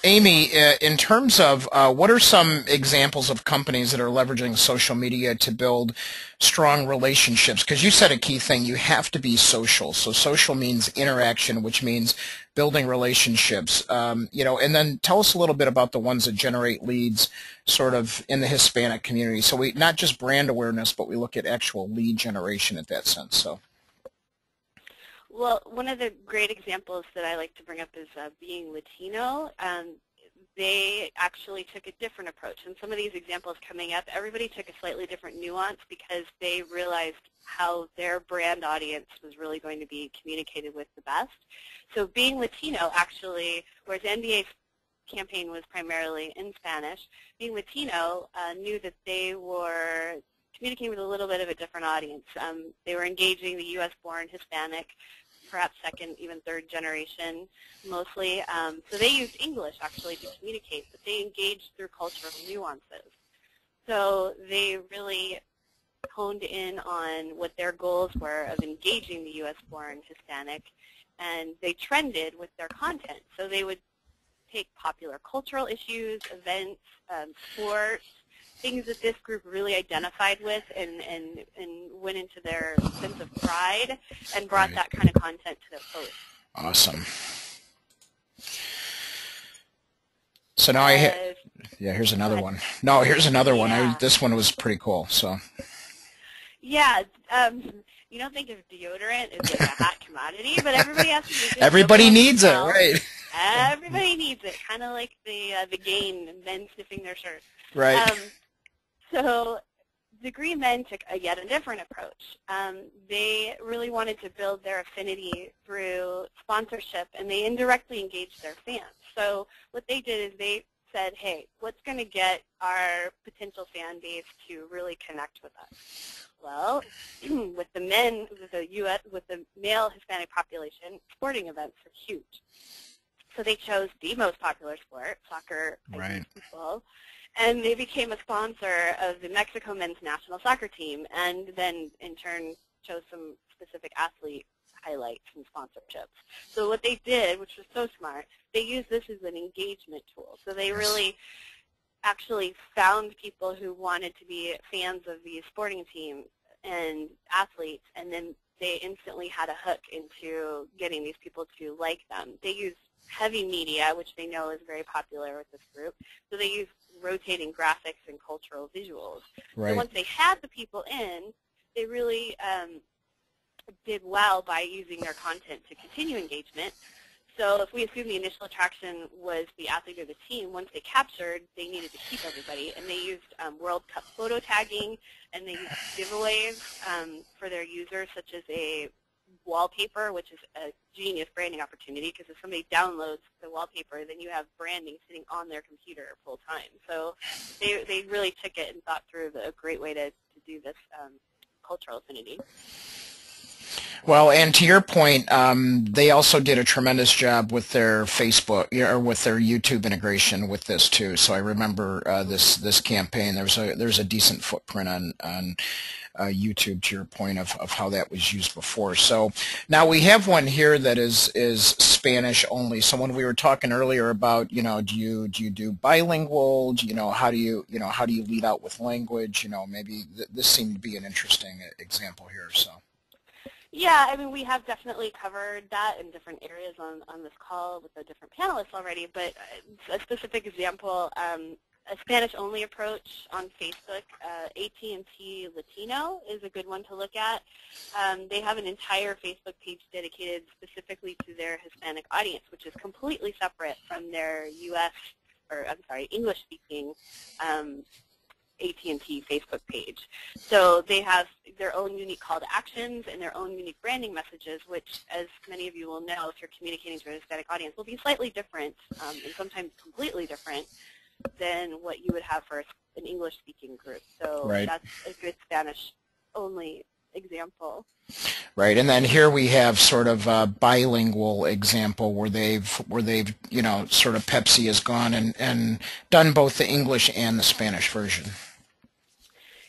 Amy, in terms of what are some examples of companies that are leveraging social media to build strong relationships? Because you said a key thing, you have to be social. So social means interaction, which means building relationships. And then tell us a little bit about the ones that generate leads sort of in the Hispanic community. So we not just brand awareness, but we look at actual lead generation at that sense. So. Well, one of the great examples that I like to bring up is Being Latino. They actually took a different approach. And some of these examples coming up, everybody took a slightly different nuance because they realized how their brand audience was really going to be communicated with the best. So Being Latino actually, whereas NBA's campaign was primarily in Spanish, Being Latino knew that they were communicating with a little bit of a different audience. They were engaging the U.S.-born Hispanic, perhaps second, even third generation mostly. So they used English actually to communicate, but they engaged through cultural nuances. So they really honed in on what their goals were of engaging the U.S.-born Hispanic, and they trended with their content. So they would take popular cultural issues, events, sports, things that this group really identified with and went into their sense of pride and brought that kind of content to their post. Awesome. So now here's another one. No, here's another one. This one was pretty cool. So. Yeah, you don't think of deodorant as like a hot commodity, but everybody has to use it. Everybody needs it, right? Everybody needs it, kind of like the Gain, men sniffing their shirt. Right. So Degree Men took yet a different approach. They really wanted to build their affinity through sponsorship, and they indirectly engaged their fans. So what they did is they said, hey, what's going to get our potential fan base to really connect with us? Well, with the men, with the male Hispanic population, sporting events are huge. So they chose the most popular sport, soccer, football, and they became a sponsor of the Mexico men's national soccer team, and then in turn chose some specific athlete highlights and sponsorships. So what they did, which was so smart, they used this as an engagement tool. So they really actually found people who wanted to be fans of the sporting team and athletes, and then they instantly had a hook into getting these people to like them. They used heavy media, which they know is very popular with this group. So they used rotating graphics and cultural visuals. Right. So once they had the people in, they really did well by using their content to continue engagement. So if we assume the initial attraction was the athlete or the team, once they captured, they needed to keep everybody. And they used World Cup photo tagging, and they used giveaways for their users, such as a wallpaper, which is a genius branding opportunity, because if somebody downloads the wallpaper, then you have branding sitting on their computer full time. So they really took it and thought through a great way to do this cultural affinity. Well, and to your point, they also did a tremendous job with their Facebook or with their YouTube integration with this too. So I remember this campaign. There's a decent footprint on YouTube, to your point of how that was used before. So now we have one here that is Spanish only. So when we were talking earlier about, do you do bilingual? How do you lead out with language? Maybe this seemed to be an interesting example here. So. Yeah, I mean, we have definitely covered that in different areas on this call with the different panelists already, but a specific example, a Spanish-only approach on Facebook, AT&T Latino is a good one to look at. They have an entire Facebook page dedicated specifically to their Hispanic audience, which is completely separate from their English-speaking AT&T Facebook page. So they have their own unique call to actions and their own unique branding messages, which, as many of you will know, if you're communicating to an Hispanic audience, will be slightly different and sometimes completely different than what you would have for an English-speaking group. So that's a good Spanish-only example. Right, and then here we have sort of a bilingual example where they've sort of Pepsi has gone and done both the English and the Spanish version.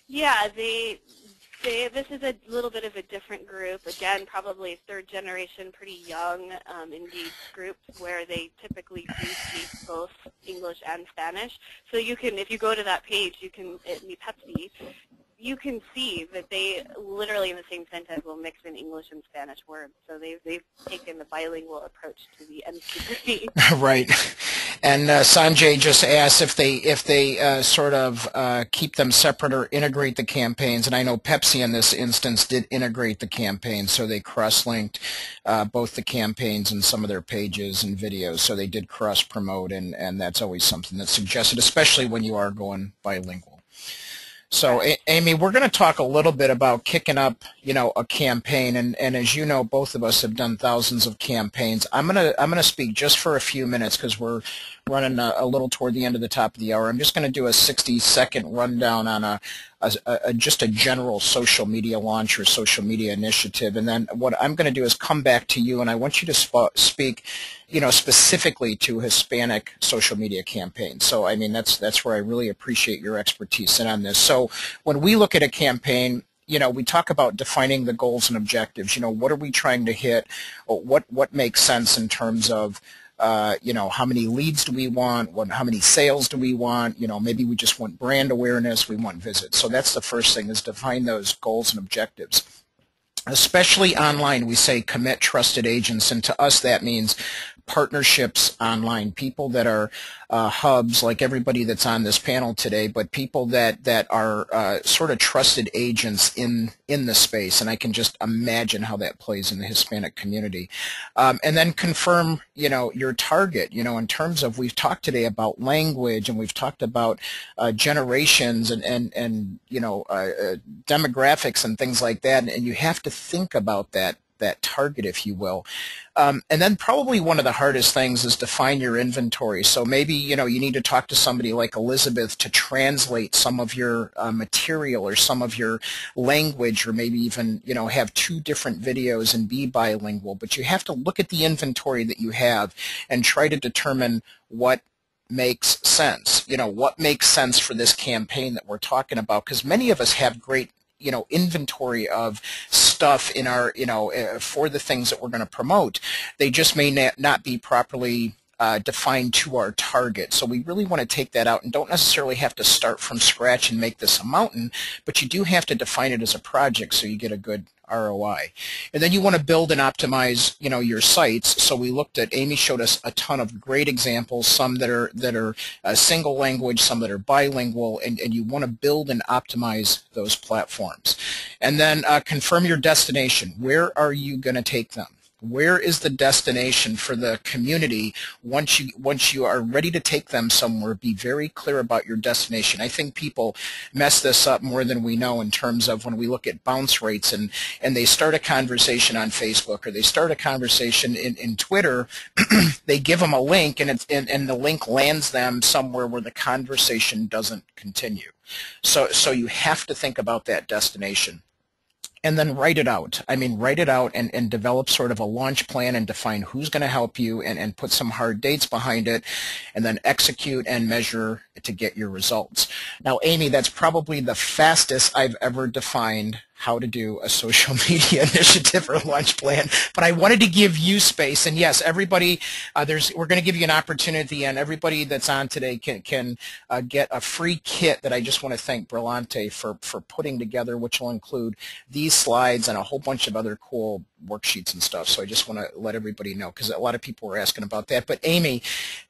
Yeah, this is a little bit of a different group. Again, probably third generation, pretty young, engaged group where they typically do speak both English and Spanish. So you can, if you go to that page, you can, Pepsi, you can see that they literally in the same sentence will mix in English and Spanish words. So they've taken the bilingual approach to the nth degree. Right. And Sanjay just asked if they sort of keep them separate or integrate the campaigns. And I know Pepsi in this instance did integrate the campaigns, so they cross-linked both the campaigns and some of their pages and videos. So they did cross-promote, and that's always something that's suggested, especially when you are going bilingual. So, Amy, we're going to talk a little bit about kicking up, a campaign, and as you know, both of us have done thousands of campaigns. I'm gonna speak just for a few minutes because we're running a little toward the end of the top of the hour. I'm just going to do a 60-second rundown on just a general social media launch or social media initiative. And then what I'm going to do is come back to you, and I want you to speak, specifically to Hispanic social media campaigns. So, I mean, that's where I really appreciate your expertise in on this. So, when we look at a campaign, we talk about defining the goals and objectives. What are we trying to hit? Or what makes sense in terms of how many leads do we want? How many sales do we want? Maybe we just want brand awareness. We want visits. So that's the first thing, is define those goals and objectives. Especially online, we say commit trusted agents, and to us that means partnerships online, people that are hubs like everybody that's on this panel today, but people that are sort of trusted agents in the space, and I can just imagine how that plays in the Hispanic community. And then confirm, your target, in terms of, we've talked today about language, and we've talked about generations and demographics and things like that, and you have to think about that target, if you will. And then probably one of the hardest things is define your inventory. So maybe, you need to talk to somebody like Elizabeth to translate some of your material or some of your language, or maybe even, have 2 different videos and be bilingual. But you have to look at the inventory that you have and try to determine what makes sense. What makes sense for this campaign that we're talking about, because many of us have great inventory of stuff in our, for the things that we're going to promote. They just may not be properly defined to our target. So we really want to take that out, and don't necessarily have to start from scratch and make this a mountain, but you do have to define it as a project so you get a good ROI. And then you want to build and optimize, your sites. So we looked at, Amy showed us a ton of great examples, some that are single language, some that are bilingual, and you want to build and optimize those platforms. And then confirm your destination. Where are you going to take them? Where is the destination for the community? Once you are ready to take them somewhere, be very clear about your destination. I think people mess this up more than we know, in terms of when we look at bounce rates, and they start a conversation on Facebook, or they start a conversation in Twitter. They give them a link, and the link lands them somewhere where the conversation doesn't continue. So you have to think about that destination. And then write it out. Write it out and develop sort of a launch plan, and define who's going to help you, and put some hard dates behind it, and then execute and measure to get your results. Now, Amy, that's probably the fastest I've ever defined how to do a social media initiative or launch plan, but I wanted to give you space. And yes, everybody, we're going to give you an opportunity at the end. Everybody that's on today can get a free kit that I just want to thank Brillante for putting together, which will include these slides and a whole bunch of other cool worksheets and stuff. So I just want to let everybody know, because a lot of people were asking about that. But Amy,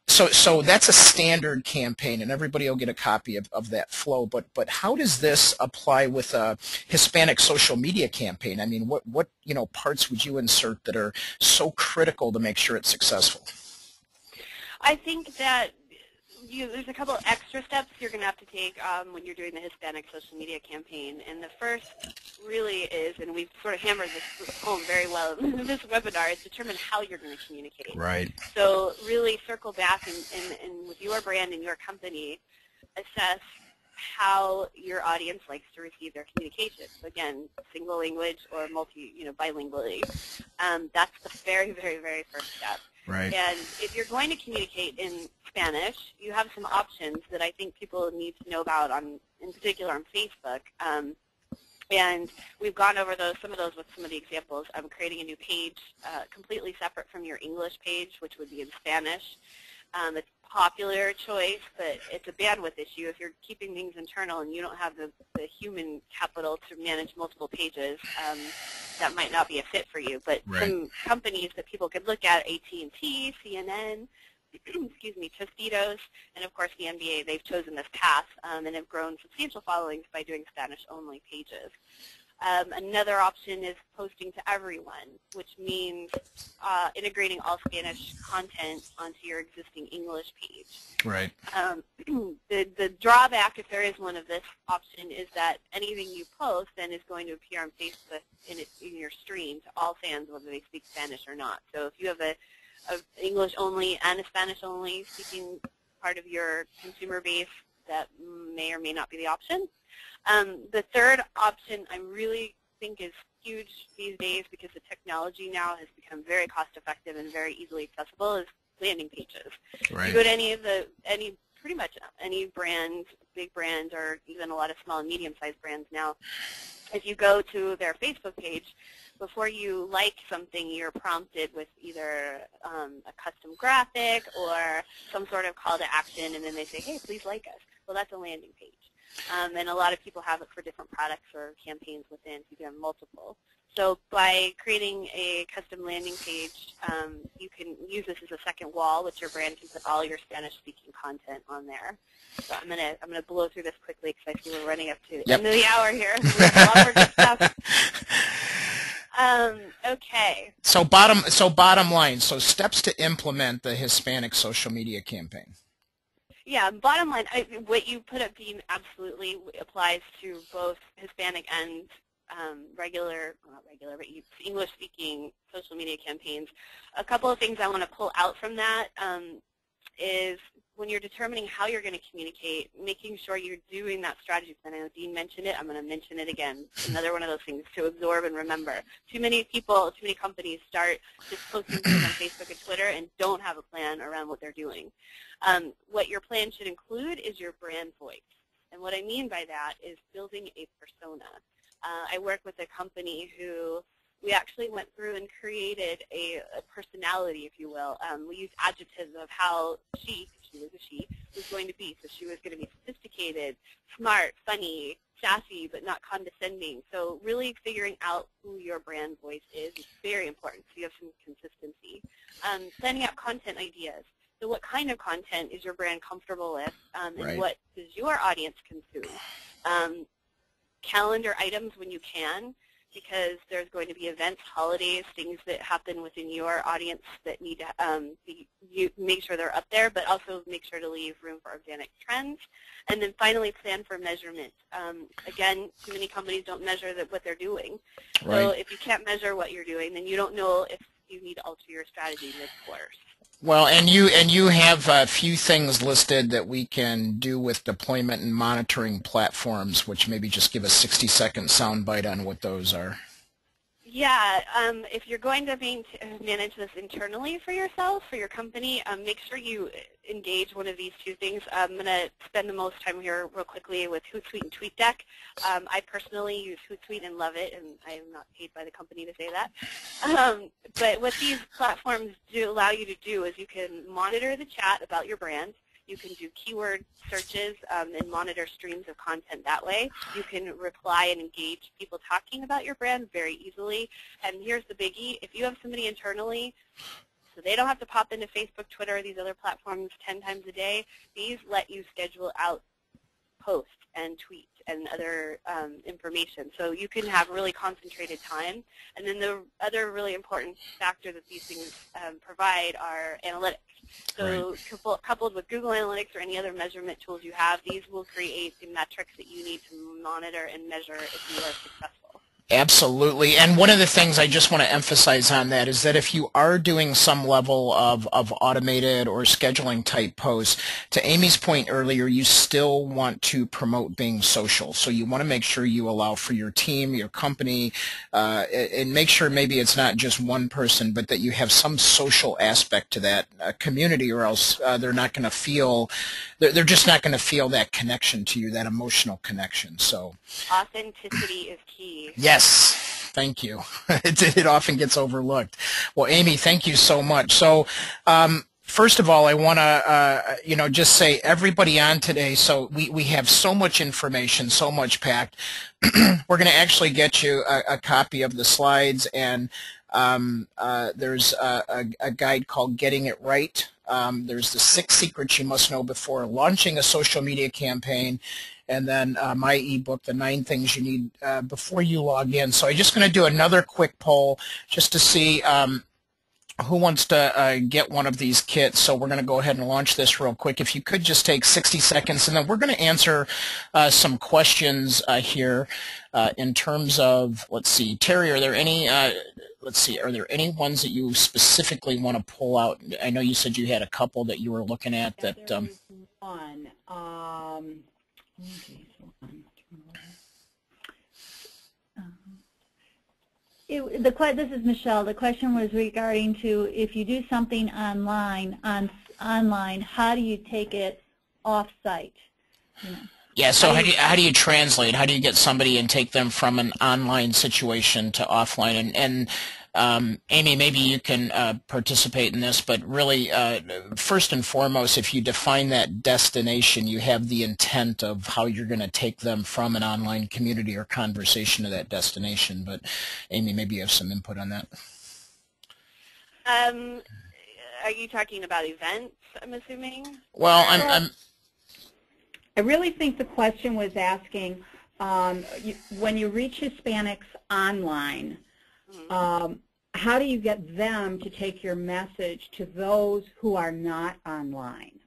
so that's a standard campaign, and everybody will get a copy of that flow. But how does this apply with a Hispanic social media campaign? What parts would you insert that are so critical to make sure it's successful? I think that there's a couple of extra steps you're going to have to take when you're doing the Hispanic social media campaign. And the first really is, and we've sort of hammered this home very well in this webinar, is determine how you're going to communicate. Right. So really circle back and with your brand and your company, assess how your audience likes to receive their communication. So again, single language or bilingually. That's the very, very, very first step. Right. And if you're going to communicate in Spanish, you have some options that I think people need to know about, in particular on Facebook. And we've gone over some of those with some of the examples. I'm creating a new page completely separate from your English page, which would be in Spanish. It's a popular choice, but it's a bandwidth issue. If you're keeping things internal and you don't have the human capital to manage multiple pages, that might not be a fit for you. But right. Some companies that people could look at, AT&T, CNN, excuse me, Tostitos, and of course the NBA, they've chosen this path and have grown substantial followings by doing Spanish-only pages. Another option is posting to everyone, which means integrating all Spanish content onto your existing English page. Right. The drawback, if there is one of this option, is that anything you post then is going to appear on Facebook in your stream to all fans, whether they speak Spanish or not. So if you have a English only and a Spanish only speaking part of your consumer base, that may or may not be the option. The third option I really think is huge these days, because the technology now has become very cost effective and very easily accessible, is landing pages. Right. You go to pretty much any brand, big brand, or even a lot of small and medium-sized brands now, if you go to their Facebook page, before you like something, you're prompted with either a custom graphic or some sort of call to action, and then they say, hey, please like us. Well, that's a landing page. And a lot of people have it for different products or campaigns within, so you can have multiple. So by creating a custom landing page, you can use this as a second wall, which your brand can put all your Spanish-speaking content on there. So I'm gonna blow through this quickly because I see we're running up to the end of the hour here. We have a lot more good stuff. Okay. So bottom line. So steps to implement the Hispanic social media campaign. Yeah, bottom line, what you put up, Dean, absolutely applies to both Hispanic and but English-speaking social media campaigns. A couple of things I want to pull out from that is when you're determining how you're going to communicate, making sure you're doing that strategy plan. I know Dean mentioned it. I'm going to mention it again. Another one of those things to absorb and remember. Too many people, too many companies start just posting things on Facebook and Twitter and don't have a plan around what they're doing. What your plan should include is your brand voice. And what I mean by that is building a persona. I work with a company who we actually went through and created a personality, if you will. We used adjectives of how she was going to be. So she was going to be sophisticated, smart, funny, sassy, but not condescending. So really figuring out who your brand voice is very important, so you have some consistency. Planning out content ideas. So what kind of content is your brand comfortable with, and what does your audience consume? Calendar items when you can, because there's going to be events, holidays, things that happen within your audience that need to make sure they're up there, but also make sure to leave room for organic trends. And then finally, plan for measurement. Again, too many companies don't measure what they're doing. Right. So if you can't measure what you're doing, then you don't know if you need to alter your strategy mid-course. Well, and you have a few things listed that we can do with deployment and monitoring platforms, which maybe just give a 60-second soundbite on what those are. Yeah, if you're going to manage this internally for yourself, for your company, make sure you engage one of these two things. I'm going to spend the most time here real quickly with Hootsuite and TweetDeck. I personally use Hootsuite and love it, and I am not paid by the company to say that. But what these platforms do allow you to do is you can monitor the chat about your brand. You can do keyword searches and monitor streams of content that way. You can reply and engage people talking about your brand very easily. And here's the biggie. If you have somebody internally, so they don't have to pop into Facebook, Twitter, or these other platforms 10 times a day, these let you schedule out posts and tweets and other information. So you can have really concentrated time. And then the other really important factor that these things provide are analytics. So coupled with Google Analytics or any other measurement tools you have, these will create the metrics that you need to monitor and measure if you are successful. Absolutely. And one of the things I just want to emphasize on that is that if you are doing some level of automated or scheduling type posts, to Amy's point earlier, you still want to promote being social. So you want to make sure you allow for your team, your company, and make sure maybe it's not just one person, but that you have some social aspect to that community, or else they're not going to feel, they're just not going to feel that connection to you, that emotional connection. So authenticity is key. Yes, thank you. It often gets overlooked. Well, Amy, thank you so much. So, first of all, I want to, just say everybody on today. So we have so much information, so much packed. We're going to actually get you a copy of the slides, and there's a guide called Getting It Right. There's the 6 secrets you must know before launching a social media campaign. And then my ebook, The 9 Things You Need Before You Log In. So I'm just going to do another quick poll just to see who wants to get one of these kits. So we're going to go ahead and launch this real quick. If you could just take 60 seconds, and then we're going to answer some questions here in terms of, let's see, Terry, are there any, are there any ones that you specifically want to pull out? I know you said you had a couple that you were looking at. There is one. This is Michelle. The question was regarding to if you do something online, how do you take it off-site? You know? Yeah, so how do you translate? How do you get somebody and take them from an online situation to offline? And Amy, maybe you can participate in this, but really, first and foremost, if you define that destination, you have the intent of how you're going to take them from an online community or conversation to that destination. But Amy, maybe you have some input on that. Are you talking about events, I'm assuming? Well, I really think the question was asking, when you reach Hispanics online, how do you get them to take your message to those who are not online?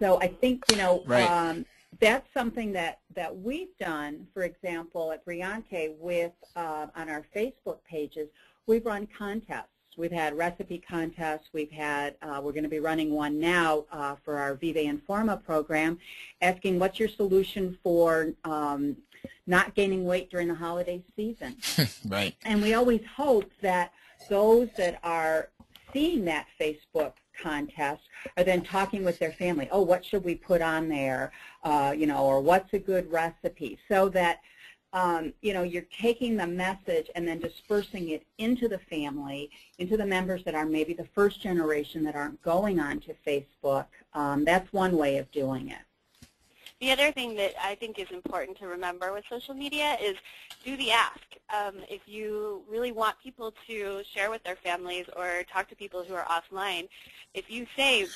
So I think, right. That's something that we've done, for example, at Briante with, on our Facebook pages, we've run contests. We've had recipe contests. We've had, we're going to be running one now for our Vive Informa program, asking what's your solution for not gaining weight during the holiday season. Right. And we always hope that those that are seeing that Facebook contest are then talking with their family. Oh, what should we put on there? Or what's a good recipe? So that you're taking the message and then dispersing it into the family, into the members that are maybe the first generation that aren't going on to Facebook. That's one way of doing it. The other thing that I think is important to remember with social media is do the ask. If you really want people to share with their families or talk to people who are offline, if you say,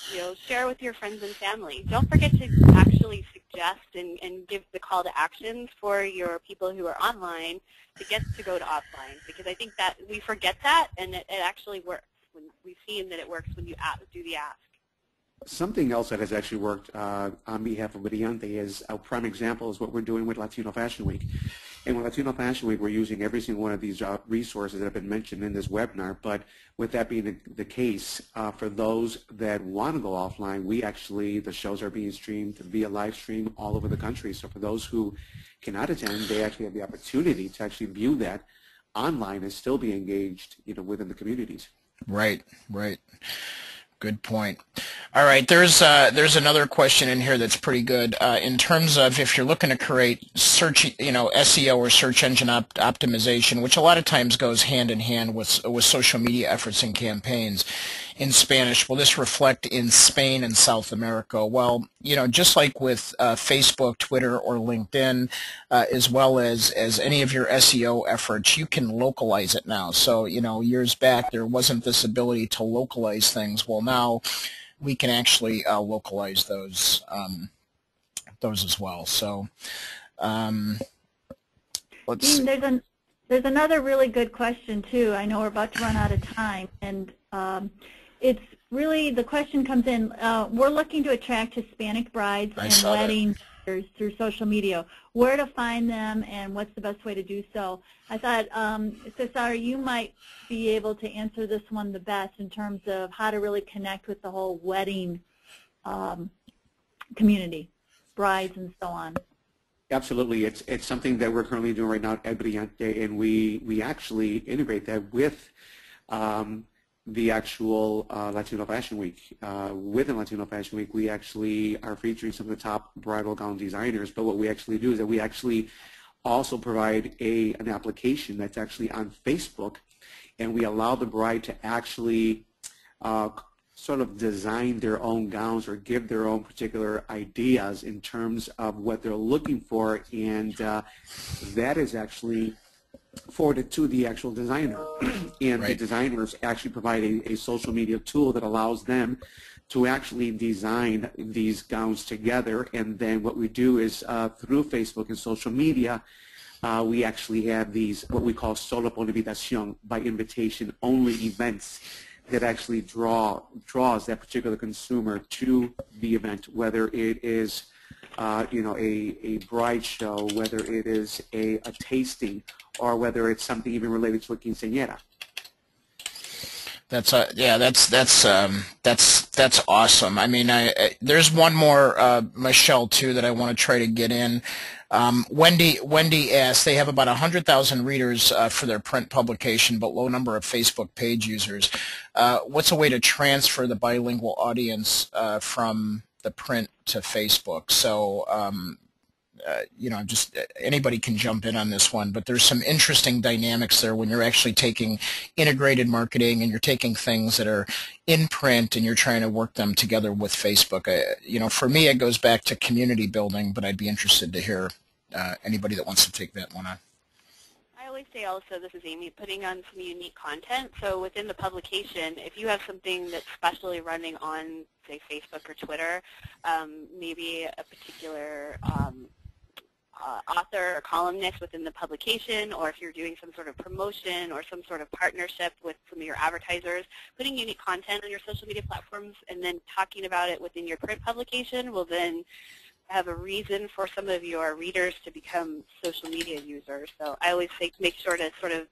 share with your friends and family, don't forget to actually suggest and give the call to actions for your people who are online to get to go to offline, because I think that we forget that, and it actually works. We've seen that it works when you do the ask. Something else that has actually worked on behalf of Briante is a prime example is what we're doing with Latino Fashion Week. And with Latino Fashion Week, we're using every single one of these resources that have been mentioned in this webinar. But with that being the case, for those that want to go offline, the shows are being streamed via live stream all over the country. So for those who cannot attend, they actually have the opportunity to actually view that online and still be engaged, within the communities. Right, right. Good point. All right, there's another question in here that's pretty good. In terms of if you're looking to create search, SEO or search engine optimization, which a lot of times goes hand in hand with social media efforts and campaigns in Spanish, will this reflect in Spain and South America? Well, just like with Facebook, Twitter, or LinkedIn, as well as any of your SEO efforts, you can localize it now. So, years back there wasn't this ability to localize things. Well, now we can actually localize those as well. So, let's see. Dean, there's another really good question too. I know we're about to run out of time, and it's really, the question comes in, we're looking to attract Hispanic brides and wedding through social media. Where to find them and what's the best way to do so? I thought, Cesar, you might be able to answer this one the best in terms of how to really connect with the whole wedding community, brides and so on. Absolutely. It's something that we're currently doing right now at Briante, and we actually integrate that with the actual Latino Fashion Week. Within Latino Fashion Week, we actually are featuring some of the top bridal gown designers, but what we actually do is that we actually also provide an application that's actually on Facebook, and we allow the bride to actually sort of design their own gowns or give their own particular ideas in terms of what they're looking for, and that is actually forwarded to the actual designer. And right. The designers actually provide a social media tool that allows them to actually design these gowns together. And then what we do is through Facebook and social media, we actually have these what we call solo por invitación, by invitation only events that actually draws that particular consumer to the event, whether it is a bride show, whether it is a tasting, or whether it's something even related to a quinceañera. That's awesome. I mean, there's one more, Michelle, too, that I want to try to get in. Wendy asked, they have about 100,000 readers for their print publication, but low number of Facebook page users. What's a way to transfer the bilingual audience from the print to Facebook? So, just anybody can jump in on this one, but there's some interesting dynamics there when you're actually taking integrated marketing and you're taking things that are in print and you're trying to work them together with Facebook. For me, it goes back to community building, but I'd be interested to hear anybody that wants to take that one on. I always say also, this is Amy, putting on some unique content. So within the publication, if you have something that's specially running on, say, Facebook or Twitter, maybe a particular author or columnist within the publication, or if you're doing some sort of promotion or some sort of partnership with some of your advertisers, putting unique content on your social media platforms and then talking about it within your print publication will then have a reason for some of your readers to become social media users. So I always say make sure to sort of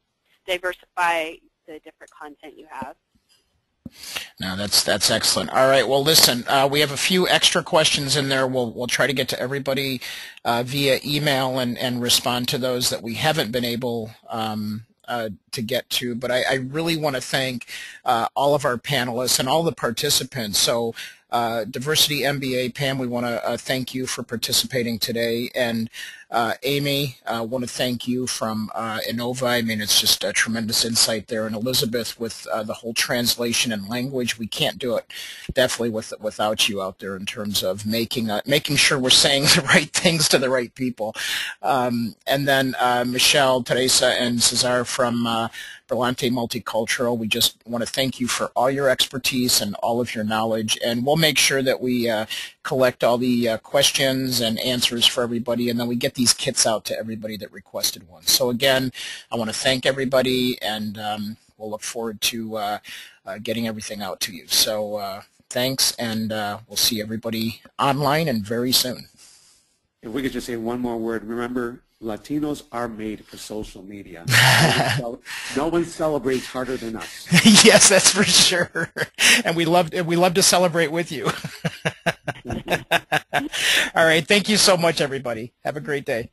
diversify the different content you have. No, that's excellent. All right. Well, listen, we have a few extra questions in there. We'll try to get to everybody via email and respond to those that we haven't been able to get to. But I really want to thank all of our panelists and all the participants. So Diversity MBA, Pam, we want to thank you for participating today. And Amy, I want to thank you from Innova. I mean, it's just a tremendous insight there. And Elizabeth, with the whole translation and language, we can't do it definitely without you out there in terms of making sure we're saying the right things to the right people. And then Michelle, Teresa, and Cesar from Brillante Multicultural, we just want to thank you for all your expertise and all of your knowledge. And we'll make sure that we collect all the questions and answers for everybody, and then we get these kits out to everybody that requested one. So again, I want to thank everybody, and we'll look forward to getting everything out to you. So thanks, and we'll see everybody online and very soon. If we could just say one more word, remember, Latinos are made for social media. No one celebrates harder than us. Yes, that's for sure. And we love to celebrate with you. All right. Thank you so much, everybody. Have a great day.